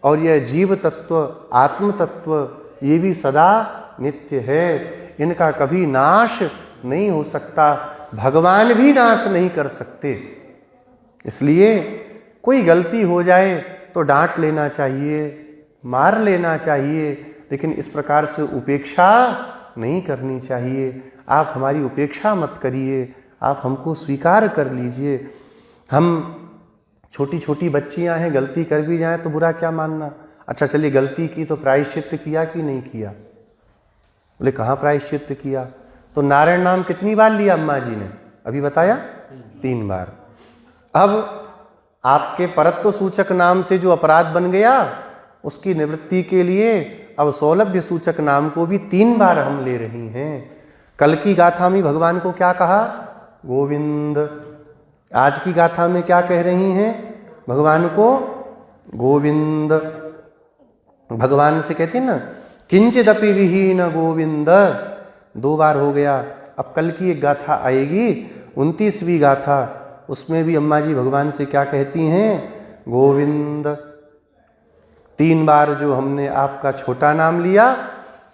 और यह जीव तत्व, आत्म तत्व, ये भी सदा नित्य है। इनका कभी नाश नहीं हो सकता, भगवान भी नाश नहीं कर सकते। इसलिए कोई गलती हो जाए तो डांट लेना चाहिए, मार लेना चाहिए, लेकिन इस प्रकार से उपेक्षा नहीं करनी चाहिए। आप हमारी उपेक्षा मत करिए, आप हमको स्वीकार कर लीजिए। हम छोटी छोटी बच्चियां हैं, गलती कर भी जाएं तो बुरा क्या मानना। अच्छा चलिए गलती की तो प्रायश्चित्त किया कि नहीं किया? बोले कहाँ प्रायश्चित्त किया? तो नारायण नाम कितनी बार लिया अम्मा जी ने? अभी बताया 3 बार। अब आपके परत्व सूचक नाम से जो अपराध बन गया, उसकी निवृत्ति के लिए अब सौलभ्य सूचक नाम को भी 3 बार हम ले रही हैं। कल की गाथा में भगवान को क्या कहा? गोविंद। आज की गाथा में क्या कह रही हैं भगवान को? गोविंद। भगवान से कहते हैं ना, किंचिदपि विहीन गोविंद, 2 बार हो गया। अब कल की एक गाथा आएगी 29वीं गाथा, उसमें भी अम्मा जी भगवान से क्या कहती हैं? गोविंद। 3 बार जो हमने आपका छोटा नाम लिया,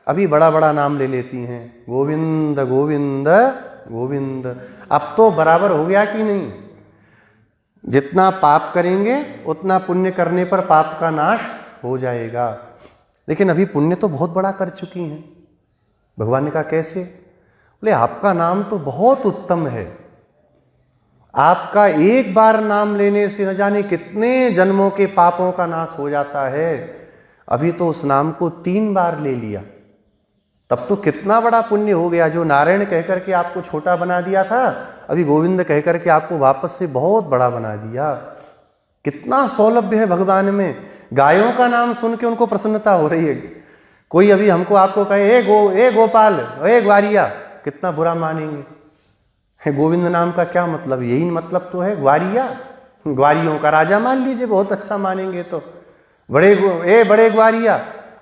अभी बड़ा बड़ा नाम ले लेती हैं, गोविंद गोविंद गोविंद। अब तो बराबर हो गया कि नहीं? जितना पाप करेंगे उतना पुण्य करने पर पाप का नाश हो जाएगा। लेकिन अभी पुण्य तो बहुत बड़ा कर चुकी हैं। भगवान ने कहा कैसे? बोले आपका नाम तो बहुत उत्तम है, आपका एक बार नाम लेने से न जाने कितने जन्मों के पापों का नाश हो जाता है। अभी तो उस नाम को 3 बार ले लिया, तब तो कितना बड़ा पुण्य हो गया। जो नारायण कहकर के आपको छोटा बना दिया था, अभी गोविंद कहकर के आपको वापस से बहुत बड़ा बना दिया। कितना सौलभ्य है भगवान में। गायों का नाम सुन के उनको प्रसन्नता हो रही है। कोई अभी हमको आपको कहे ए गोपाल, ए ग्वारिया, कितना बुरा मानेंगे। गोविंद नाम का क्या मतलब? यही मतलब तो है ग्वारिया, ग्वारियों का राजा मान लीजिए, बहुत अच्छा मानेंगे तो बड़े ग्वारिया।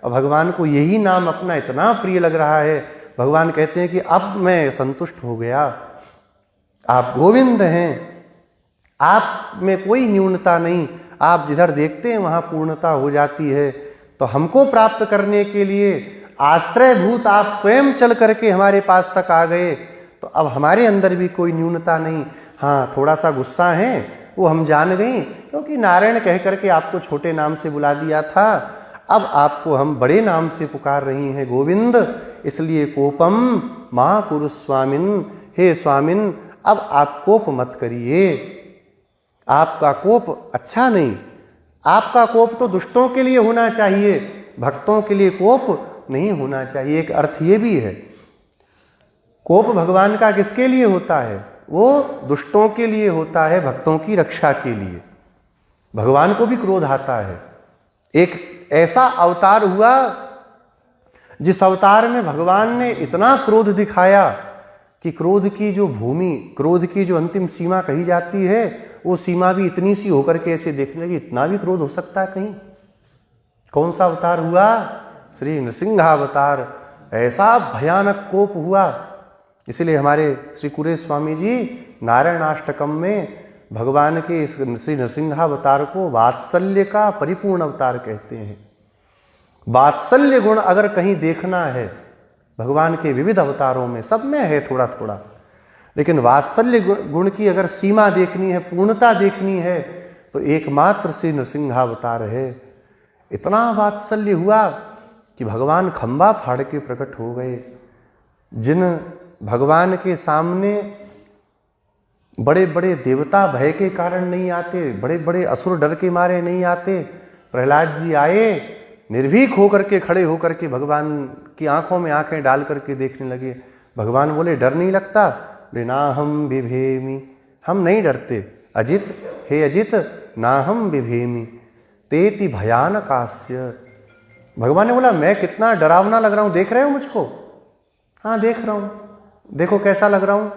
और भगवान को यही नाम अपना इतना प्रिय लग रहा है। भगवान कहते हैं कि अब मैं संतुष्ट हो गया, आप गोविंद हैं, आप में कोई न्यूनता नहीं, आप जिधर देखते हैं वहां पूर्णता हो जाती है। तो हमको प्राप्त करने के लिए आश्रयभूत आप स्वयं चल करके हमारे पास तक आ गए, तो अब हमारे अंदर भी कोई न्यूनता नहीं। हाँ, थोड़ा सा गुस्सा है वो हम जान गए, क्योंकि नारायण कह करके आपको छोटे नाम से बुला दिया था, अब आपको हम बड़े नाम से पुकार रही हैं गोविंद। इसलिए कोपम मां कुरु स्वामिन, हे स्वामिन अब आप कोप मत करिए। आपका कोप अच्छा नहीं, आपका कोप तो दुष्टों के लिए होना चाहिए, भक्तों के लिए कोप नहीं होना चाहिए। एक अर्थ ये भी है, कोप भगवान का किसके लिए होता है? वो दुष्टों के लिए होता है, भक्तों की रक्षा के लिए। भगवान को भी क्रोध आता है। एक ऐसा अवतार हुआ जिस अवतार में भगवान ने इतना क्रोध दिखाया कि क्रोध की जो भूमि, क्रोध की जो अंतिम सीमा कही जाती है, वो सीमा भी इतनी सी होकर के ऐसे देखने लगी, इतना भी क्रोध हो सकता है कहीं? कौन सा अवतार हुआ? श्री नृसिंहावतार। ऐसा भयानक कोप हुआ। इसलिए हमारे श्री कुरे स्वामी जी नारायणाष्टकम में भगवान के इस श्री नृसिंहावतार को वात्सल्य का परिपूर्ण अवतार कहते हैं। वात्सल्य गुण अगर कहीं देखना है भगवान के विविध अवतारों में, सब में है थोड़ा थोड़ा, लेकिन वात्सल्य गुण की अगर सीमा देखनी है, पूर्णता देखनी है, तो एकमात्र श्री नृसिंहावतार है। इतना वात्सल्य हुआ कि भगवान खंबा फाड़ के प्रकट हो गए। जिन भगवान के सामने बड़े बड़े देवता भय के कारण नहीं आते, बड़े बड़े असुर डर के मारे नहीं आते, प्रहलाद जी आए, निर्भीक होकर के खड़े होकर के भगवान की आंखों में आंखें डाल करके देखने लगे। भगवान बोले डर नहीं लगता? ना हम बिभेमी, हम नहीं डरते। अजित, हे अजित, ना हम बिभेमी तेति भयानकास्य। भगवान ने बोला मैं कितना डरावना लग रहा हूं, देख रहे हो मुझको? हाँ देख रहा हूं, देखो कैसा लग रहा हूं।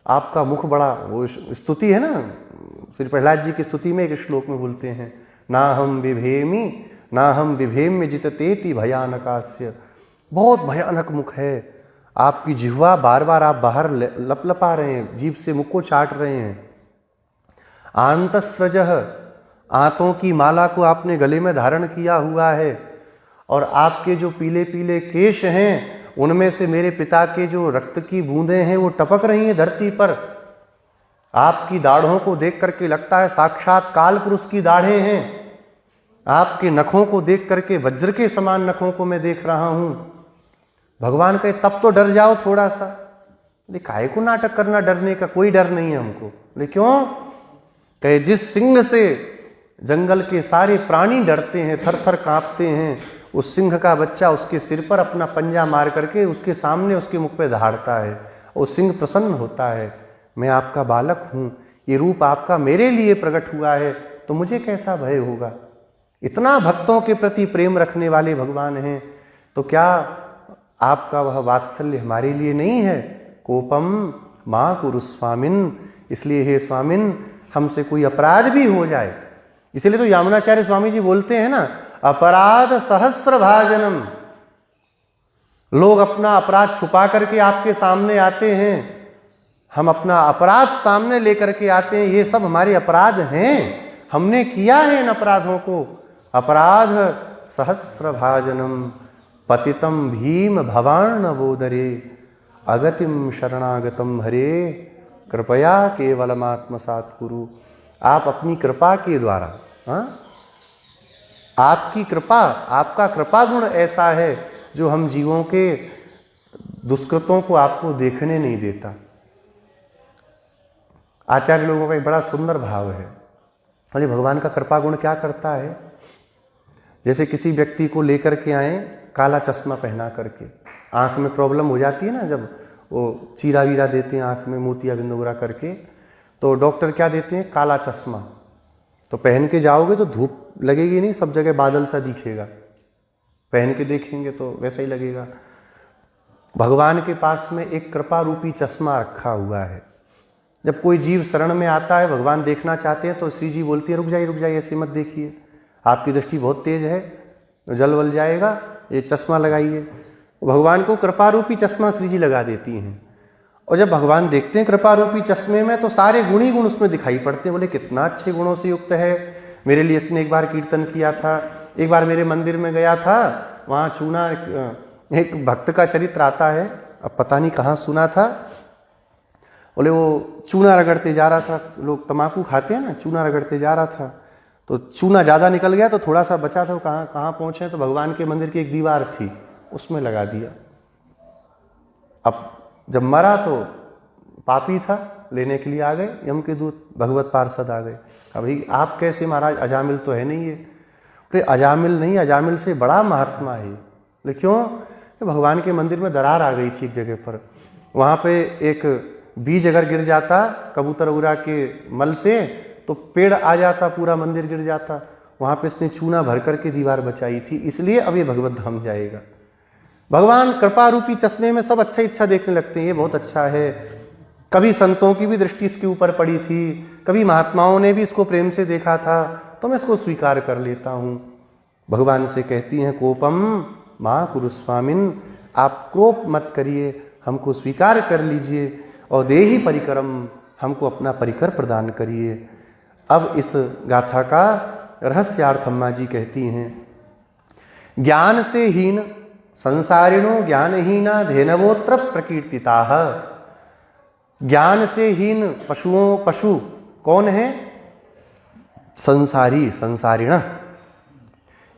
आपका मुख बड़ा, वो स्तुति है ना, श्री प्रहलाद जी की स्तुति में एक श्लोक में बोलते हैं, ना हम बिभेमी ना हम बिभेम्य जिततेति भयानकास्य। बहुत भयानक मुख है। आपकी जिह्वा बार बार आप बाहर लपलपा रहे हैं, जीभ से मुख को चाट रहे हैं। आंतस्रजः, आंतों की माला को आपने गले में धारण किया हुआ है, और आपके जो पीले पीले केश हैं उनमें से मेरे पिता के जो रक्त की बूंदें हैं वो टपक रही हैं धरती पर। आपकी दाढ़ों को देख करके लगता है साक्षात काल पुरुष की दाढ़ें हैं। आपके नखों को देख करके वज्र के समान नखों को मैं देख रहा हूं। भगवान कहे तब तो डर जाओ थोड़ा सा। बोले काहे को नाटक करना, डरने का कोई डर नहीं है हमको। बोले क्यों? कहे जिस सिंह से जंगल के सारे प्राणी डरते हैं, थर थर कांपते हैं, उस सिंह का बच्चा उसके सिर पर अपना पंजा मार करके उसके सामने उसके मुख पे दहाड़ता है, और सिंह प्रसन्न होता है। मैं आपका बालक हूं, ये रूप आपका मेरे लिए प्रकट हुआ है, तो मुझे कैसा भय होगा? इतना भक्तों के प्रति प्रेम रखने वाले भगवान हैं, तो क्या आपका वह वात्सल्य हमारे लिए नहीं है? कोपम मां कुरु स्वामिन। इसलिए हे स्वामिन, हमसे कोई अपराध भी हो जाए, इसलिए तो यामुनाचार्य स्वामी जी बोलते हैं ना, अपराध सहस्र भाजनम। लोग अपना अपराध छुपा करके आपके सामने आते हैं, हम अपना अपराध सामने लेकर के आते हैं, ये सब हमारे अपराध हैं, हमने किया है इन अपराधों को। अपराध सहस्र भाजनम, पतितम भीम भवार्णवोदरे अगतिम शरणागतम हरे कृपया केवलमात्मसात् कुरु। आप अपनी कृपा के द्वारा, आपकी कृपा, आपका कृपा गुण ऐसा है जो हम जीवों के दुष्कृतों को आपको देखने नहीं देता। आचार्य लोगों का एक बड़ा सुंदर भाव है। अरे भगवान का कृपा गुण क्या करता है? जैसे किसी व्यक्ति को लेकर के आए काला चश्मा पहना करके, आंख में प्रॉब्लम हो जाती है ना, जब वो चीरा वीरा देते हैं आंख में मोतिया बिंदु वगैरह करके, तो डॉक्टर क्या देते हैं? काला चश्मा। तो पहन के जाओगे तो धूप लगेगी नहीं, सब जगह बादल सा दिखेगा। पहन के देखेंगे तो वैसा ही लगेगा। भगवान के पास में एक कृपा रूपी चश्मा रखा हुआ है। जब कोई जीव शरण में आता है, भगवान देखना चाहते हैं, तो श्री जी बोलती है रुक जाइए, ऐसे मत देखिए, आपकी दृष्टि बहुत तेज है, जल वल जाएगा, ये चश्मा लगाइए। भगवान को कृपा रूपी चश्मा श्री जी लगा देती हैं। और जब भगवान देखते हैं कृपा रूपी चश्मे में, तो सारे गुण ही गुण उसमें दिखाई पड़ते हैं। बोले कितना अच्छे गुणों से युक्त है, मेरे लिए इसने एक बार कीर्तन किया था, एक बार मेरे मंदिर में गया था, वहाँ चूना, एक भक्त का चरित्र आता है, अब पता नहीं कहाँ सुना था। बोले वो चूना रगड़ते जा रहा था, लोग तम्बाकू खाते हैं ना, चूना रगड़ते जा रहा था, तो चूना ज़्यादा निकल गया, तो थोड़ा सा बचा था, वो कहाँ पहुँचे, तो भगवान के मंदिर की एक दीवार थी, उसमें लगा दिया। अब जब मरा तो पापी था, लेने के लिए आ गए यम के दूत, भगवत पार्षद आ गए। अभी आप कैसे महाराज, अजामिल तो है नहीं ये। बोले अजामिल नहीं, अजामिल से बड़ा महात्मा है। बोले क्यों? भगवान के मंदिर में दरार आ गई थी एक जगह पर, वहाँ पे एक बीज अगर गिर जाता कबूतर उड़ा के मल से, तो पेड़ आ जाता, पूरा मंदिर गिर जाता। वहाँ पे इसने चूना भर करके दीवार बचाई थी, इसलिए अब ये भगवत धाम जाएगा। भगवान कृपा रूपी चश्मे में सब अच्छा इच्छा देखने लगते हैं, ये बहुत अच्छा है। कभी संतों की भी दृष्टि इसके ऊपर पड़ी थी, कभी महात्माओं ने भी इसको प्रेम से देखा था, तो मैं इसको स्वीकार कर लेता हूँ। भगवान से कहती हैं कोपम माँ कुरुस्वामिन, आप क्रोप मत करिए, हमको स्वीकार कर लीजिए, और देहि परिकरम, हमको अपना परिकर प्रदान करिए। अब इस गाथा का रहस्यार्थ अम्मा जी कहती हैं, ज्ञान से हीन संसारिणो ज्ञानहीना धेनवोत्र प्रकीर्तिताः। ज्ञान से हीन पशु कौन है? संसारी, संसारिण।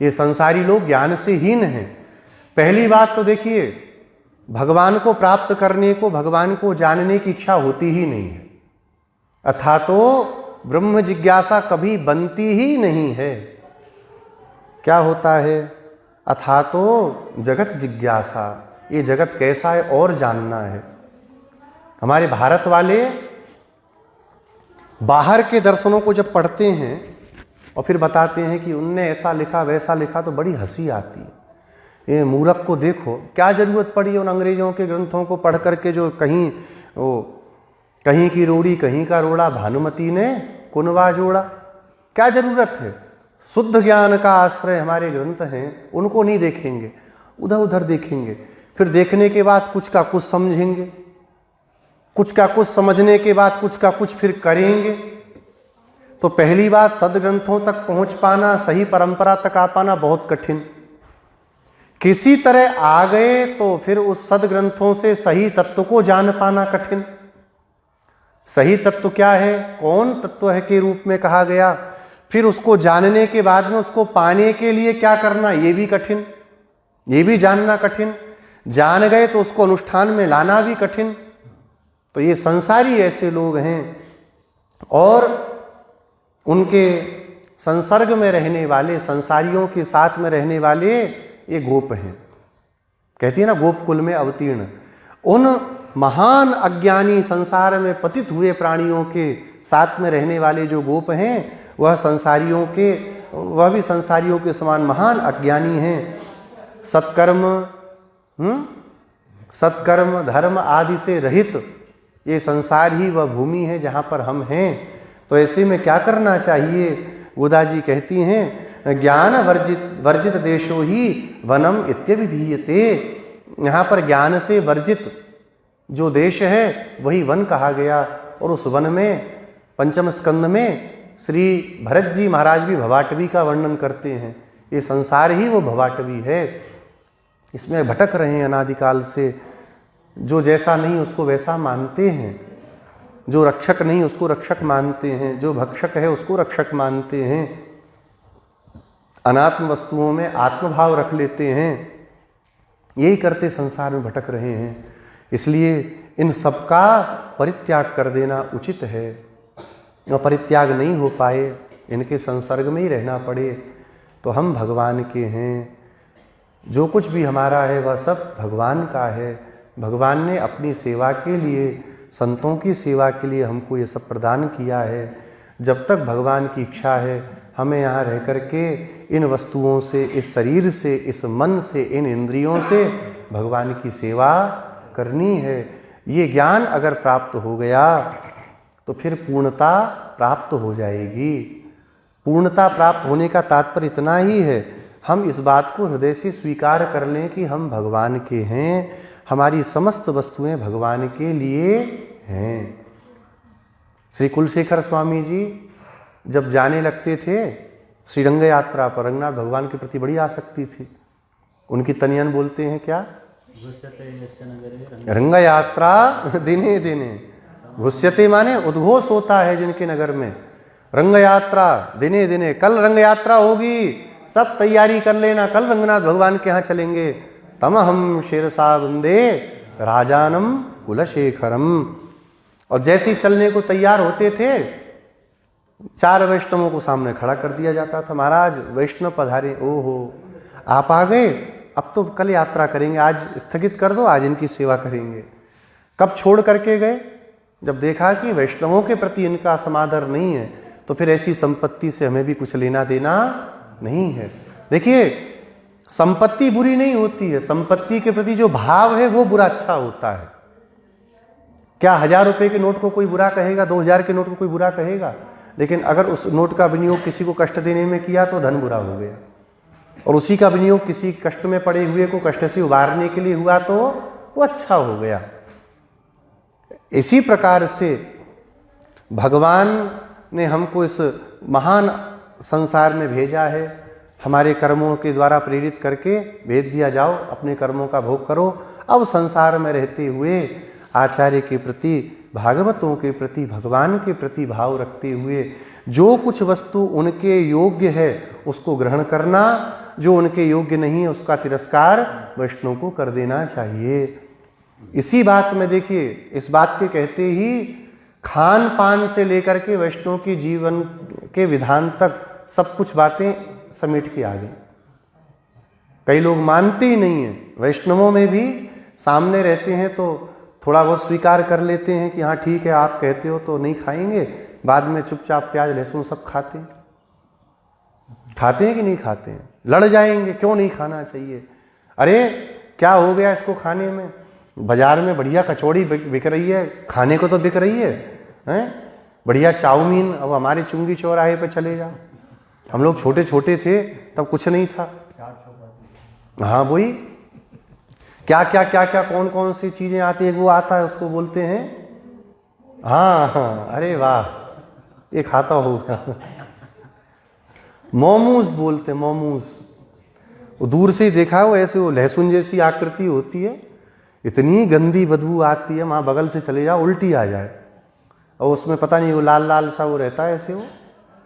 ये संसारी लोग ज्ञान से हीन हैं। पहली बात तो देखिए, भगवान को प्राप्त करने को, भगवान को जानने की इच्छा होती ही नहीं है, अथा तो ब्रह्म जिज्ञासा कभी बनती ही नहीं है। क्या होता है? अथा तो जगत जिज्ञासा, ये जगत कैसा है और जानना है। हमारे भारत वाले बाहर के दर्शनों को जब पढ़ते हैं और फिर बताते हैं कि उनने ऐसा लिखा वैसा लिखा, तो बड़ी हंसी आती है। ये मूर्ख को देखो, क्या जरूरत पड़ी उन अंग्रेजों के ग्रंथों को पढ़ करके, जो कहीं की रोड़ी कहीं का रोड़ा, भानुमती ने कुनवा जोड़ा। क्या जरूरत है? शुद्ध ज्ञान का आश्रय हमारे ग्रंथ हैं, उनको नहीं देखेंगे, उधर उधर देखेंगे, फिर देखने के बाद कुछ का कुछ समझेंगे, कुछ का कुछ समझने के बाद कुछ का कुछ फिर करेंगे। तो पहली बात, सदग्रंथों तक पहुंच पाना, सही परंपरा तक आ पाना बहुत कठिन। किसी तरह आ गए तो फिर उस सदग्रंथों से सही तत्व को जान पाना कठिन। सही तत्व क्या है, कौन तत्व है के रूप में कहा गया, फिर उसको जानने के बाद में उसको पाने के लिए क्या करना, ये भी कठिन, ये भी जानना कठिन। जान गए तो उसको अनुष्ठान में लाना भी कठिन। तो ये संसारी ऐसे लोग हैं, और उनके संसर्ग में रहने वाले, संसारियों के साथ में रहने वाले ये गोप हैं। कहती है ना, गोप कुल में अवतीर्ण। उन महान अज्ञानी संसार में पतित हुए प्राणियों के साथ में रहने वाले जो गोप हैं, वह भी संसारियों के समान महान अज्ञानी हैं। सत्कर्म धर्म आदि से रहित ये संसार ही वह भूमि है जहाँ पर हम हैं। तो ऐसे में क्या करना चाहिए? गोदा जी कहती हैं, ज्ञान वर्जित देशो ही वनम इत्यभिधीयते। यहाँ पर ज्ञान से वर्जित जो देश है वही वन कहा गया। और उस वन में पंचम स्कंद में श्री भरत जी महाराज भी भवाटवी का वर्णन करते हैं। ये संसार ही वो भवाटवी है। इसमें भटक रहे हैं अनादिकाल से। जो जैसा नहीं उसको वैसा मानते हैं, जो रक्षक नहीं उसको रक्षक मानते हैं, जो भक्षक है उसको रक्षक मानते हैं, अनात्म वस्तुओं में आत्मभाव रख लेते हैं। यही करते संसार में भटक रहे हैं। इसलिए इन सबका परित्याग कर देना उचित है। और परित्याग नहीं हो पाए, इनके संसर्ग में ही रहना पड़े, तो हम भगवान के हैं। जो कुछ भी हमारा है वह सब भगवान का है। भगवान ने अपनी सेवा के लिए, संतों की सेवा के लिए हमको ये सब प्रदान किया है। जब तक भगवान की इच्छा है हमें यहाँ रह कर के इन वस्तुओं से, इस शरीर से, इस मन से, इन इंद्रियों से भगवान की सेवा करनी है। ये ज्ञान अगर प्राप्त हो गया तो फिर पूर्णता प्राप्त हो जाएगी। पूर्णता प्राप्त होने का तात्पर्य इतना ही है, हम इस बात को हृदय से स्वीकार कर लें कि हम भगवान के हैं, हमारी समस्त वस्तुएं भगवान के लिए हैं। श्री कुलशेखर स्वामी जी जब जाने लगते थे श्रीरंग यात्रा पर, रंगनाथ भगवान के प्रति बड़ी आसक्ति थी। उनकी तनियन बोलते हैं क्या, रंग यात्रा दिने दिने, घुस्यते माने उद्घोष होता है जिनके नगर में। रंग यात्रा दिने दिने, कल रंग यात्रा होगी, सब तैयारी कर लेना, कल रंगनाथ भगवान के यहाँ चलेंगे। तम हम शिरसा वंदे राजानम कुलशेखरम। और जैसे ही चलने को तैयार होते थे, 4 वैष्णवों को सामने खड़ा कर दिया जाता था। महाराज वैष्णव पधारे। ओहो, आप आ गए, अब तो कल यात्रा करेंगे, आज स्थगित कर दो, आज इनकी सेवा करेंगे। कब छोड़ करके गए, जब देखा कि वैष्णवों के प्रति इनका समादर नहीं है, तो फिर ऐसी संपत्ति से हमें भी कुछ लेना देना नहीं है। देखिए, संपत्ति बुरी नहीं होती है, संपत्ति के प्रति जो भाव है वो बुरा अच्छा होता है। क्या 1000 रुपए के नोट को कोई बुरा कहेगा, 2000 के नोट को कोई बुरा कहेगा? लेकिन अगर उस नोट का विनियोग किसी को कष्ट देने में किया तो धन बुरा हो गया, और उसी का विनियोग किसी कष्ट में पड़े हुए को कष्ट से उबारने के लिए हुआ तो वो अच्छा हो गया। इसी प्रकार से भगवान ने हमको इस महान संसार में भेजा है, हमारे कर्मों के द्वारा प्रेरित करके भेज दिया, जाओ अपने कर्मों का भोग करो। अब संसार में रहते हुए आचार्य के प्रति, भागवतों के प्रति, भगवान के प्रति भाव रखते हुए जो कुछ वस्तु उनके योग्य है उसको ग्रहण करना, जो उनके योग्य नहीं है उसका तिरस्कार वैष्णव को कर देना चाहिए। इसी बात में देखिए, इस बात के कहते ही खान पान से लेकर के वैष्णव के जीवन के विधान तक सब कुछ बातें समेट के आ गई। कई लोग मानते ही नहीं हैं, वैष्णवों में भी सामने रहते हैं तो थोड़ा बहुत स्वीकार कर लेते हैं कि हाँ ठीक है आप कहते हो तो नहीं खाएंगे, बाद में चुपचाप प्याज लहसुन सब खाते हैं। खाते हैं कि नहीं खाते हैं? लड़ जाएंगे, क्यों नहीं खाना चाहिए? अरे क्या हो गया इसको खाने में? बाजार में बढ़िया कचौड़ी बिक रही है, खाने को तो बिक रही है, हैं? बढ़िया चाउमीन। अब हमारे चुंगी चौराहे पे चले जाओ, हम लोग छोटे छोटे थे तब कुछ नहीं था। हाँ वही, क्या क्या क्या क्या कौन कौन सी चीजें आती है, वो आता है उसको बोलते हैं, हाँ अरे वाह ये खाता होगा, मोमोज बोलते हैं, मोमोज। वो दूर से ही देखा हो, ऐसे वो लहसुन जैसी आकृति होती है, इतनी गंदी बदबू आती है, वहाँ बगल से चले जाओ उल्टी आ जाए। और उसमें पता नहीं वो लाल लाल सा वो रहता है, ऐसे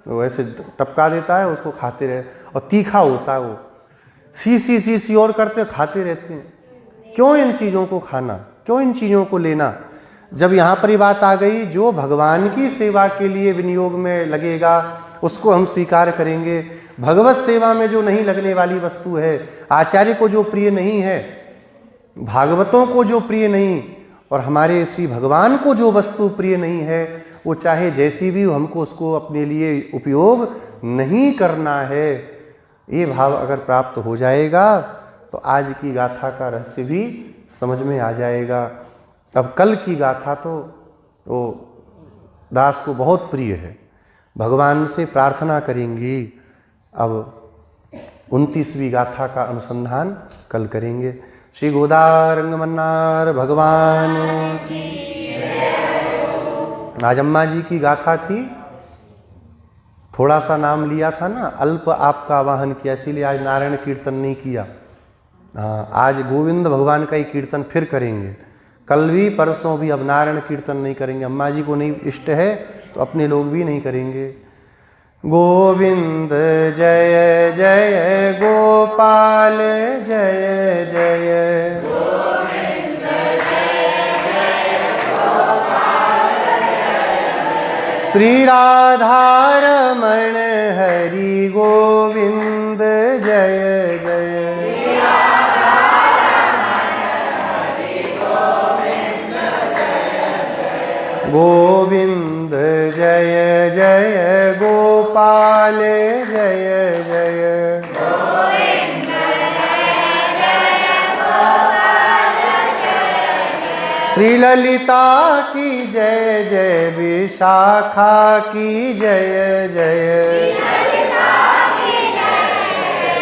वो ऐसे टपका देता है, उसको खाते रहे, और तीखा होता है वो, सी और करते खाते रहते हैं। क्यों इन चीज़ों को खाना, क्यों इन चीज़ों को लेना? जब यहाँ पर ये बात आ गई, जो भगवान की सेवा के लिए विनियोग में लगेगा उसको हम स्वीकार करेंगे। भगवत सेवा में जो नहीं लगने वाली वस्तु है, आचार्य को जो प्रिय नहीं है, भागवतों को जो प्रिय नहीं, और हमारे श्री भगवान को जो वस्तु प्रिय नहीं है, वो चाहे जैसी भी हो, हमको उसको अपने लिए उपयोग नहीं करना है। ये भाव अगर प्राप्त हो जाएगा तो आज की गाथा का रहस्य भी समझ में आ जाएगा। अब कल की गाथा तो वो दास को बहुत प्रिय है, भगवान से प्रार्थना करेंगी। अब 29वीं गाथा का अनुसंधान कल करेंगे। श्री गोदारंग मन्नार भगवान की। आज अम्मा जी की गाथा थी, थोड़ा सा नाम लिया था ना, अल्प आपका आवाहन किया, इसीलिए आज नारायण कीर्तन नहीं किया। हाँ, आज गोविंद भगवान का ही कीर्तन फिर करेंगे। कल भी परसों भी अब नारायण कीर्तन नहीं करेंगे। अम्मा जी को नहीं इष्ट है तो अपने लोग भी नहीं करेंगे। गोविंद जय जय गोपाल जय जय, गोविंद जय जय गोपाल जय, श्री राधारमण हरि गोविंद जय जय, गोविंद जय जय गोपाल जय जय, गोविंद जय जय गोपाल जय जय, श्री ललिता की जय जय, विशाखा की जय जय, ललिता की जय,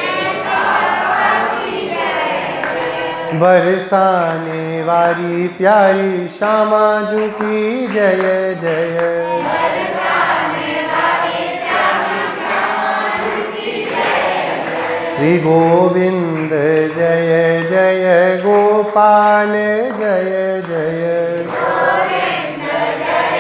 विशाखा की जय, बरसाने वाली प्यारी श्यामा जी की जय जय, बरसाने वाली प्यारी श्यामा जी की जय जय, श्री गोविंद जय जय गोपाल जय जय, गोविंद जय जय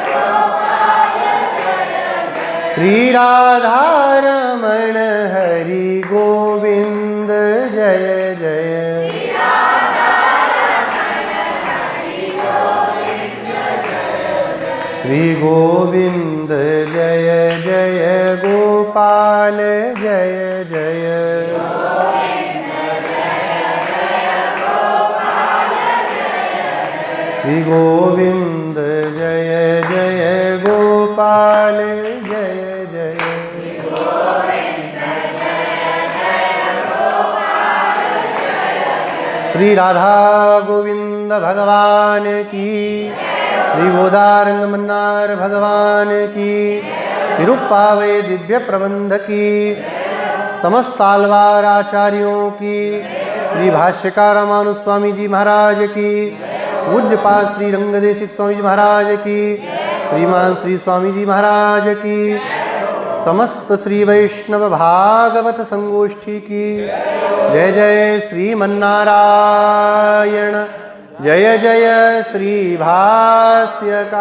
गोपाल जय जय, श्री राधारमण हरि गोविंद जय जय, श्री गोविंद जय जय गोपाल जय जय, श्री गोविंद जय जय गोपाल जय जय, श्री राधा गोविंद भगवान की, श्री गोदारंग मन्नार भगवान की, तिरुप्पावय दिव्य प्रबंध की, समस्त आलवार आचार्यों की, श्री भाष्यकार रामानुज स्वामी जी महाराज की, पूज्यपाद श्री रंगदेशिक स्वामी जी महाराज की, श्रीमान श्री स्वामी जी महाराज की, समस्त श्री वैष्णव भागवत संगोष्ठी की जय जय श्रीमन्नारायण, जय जय श्री भाष्यकार।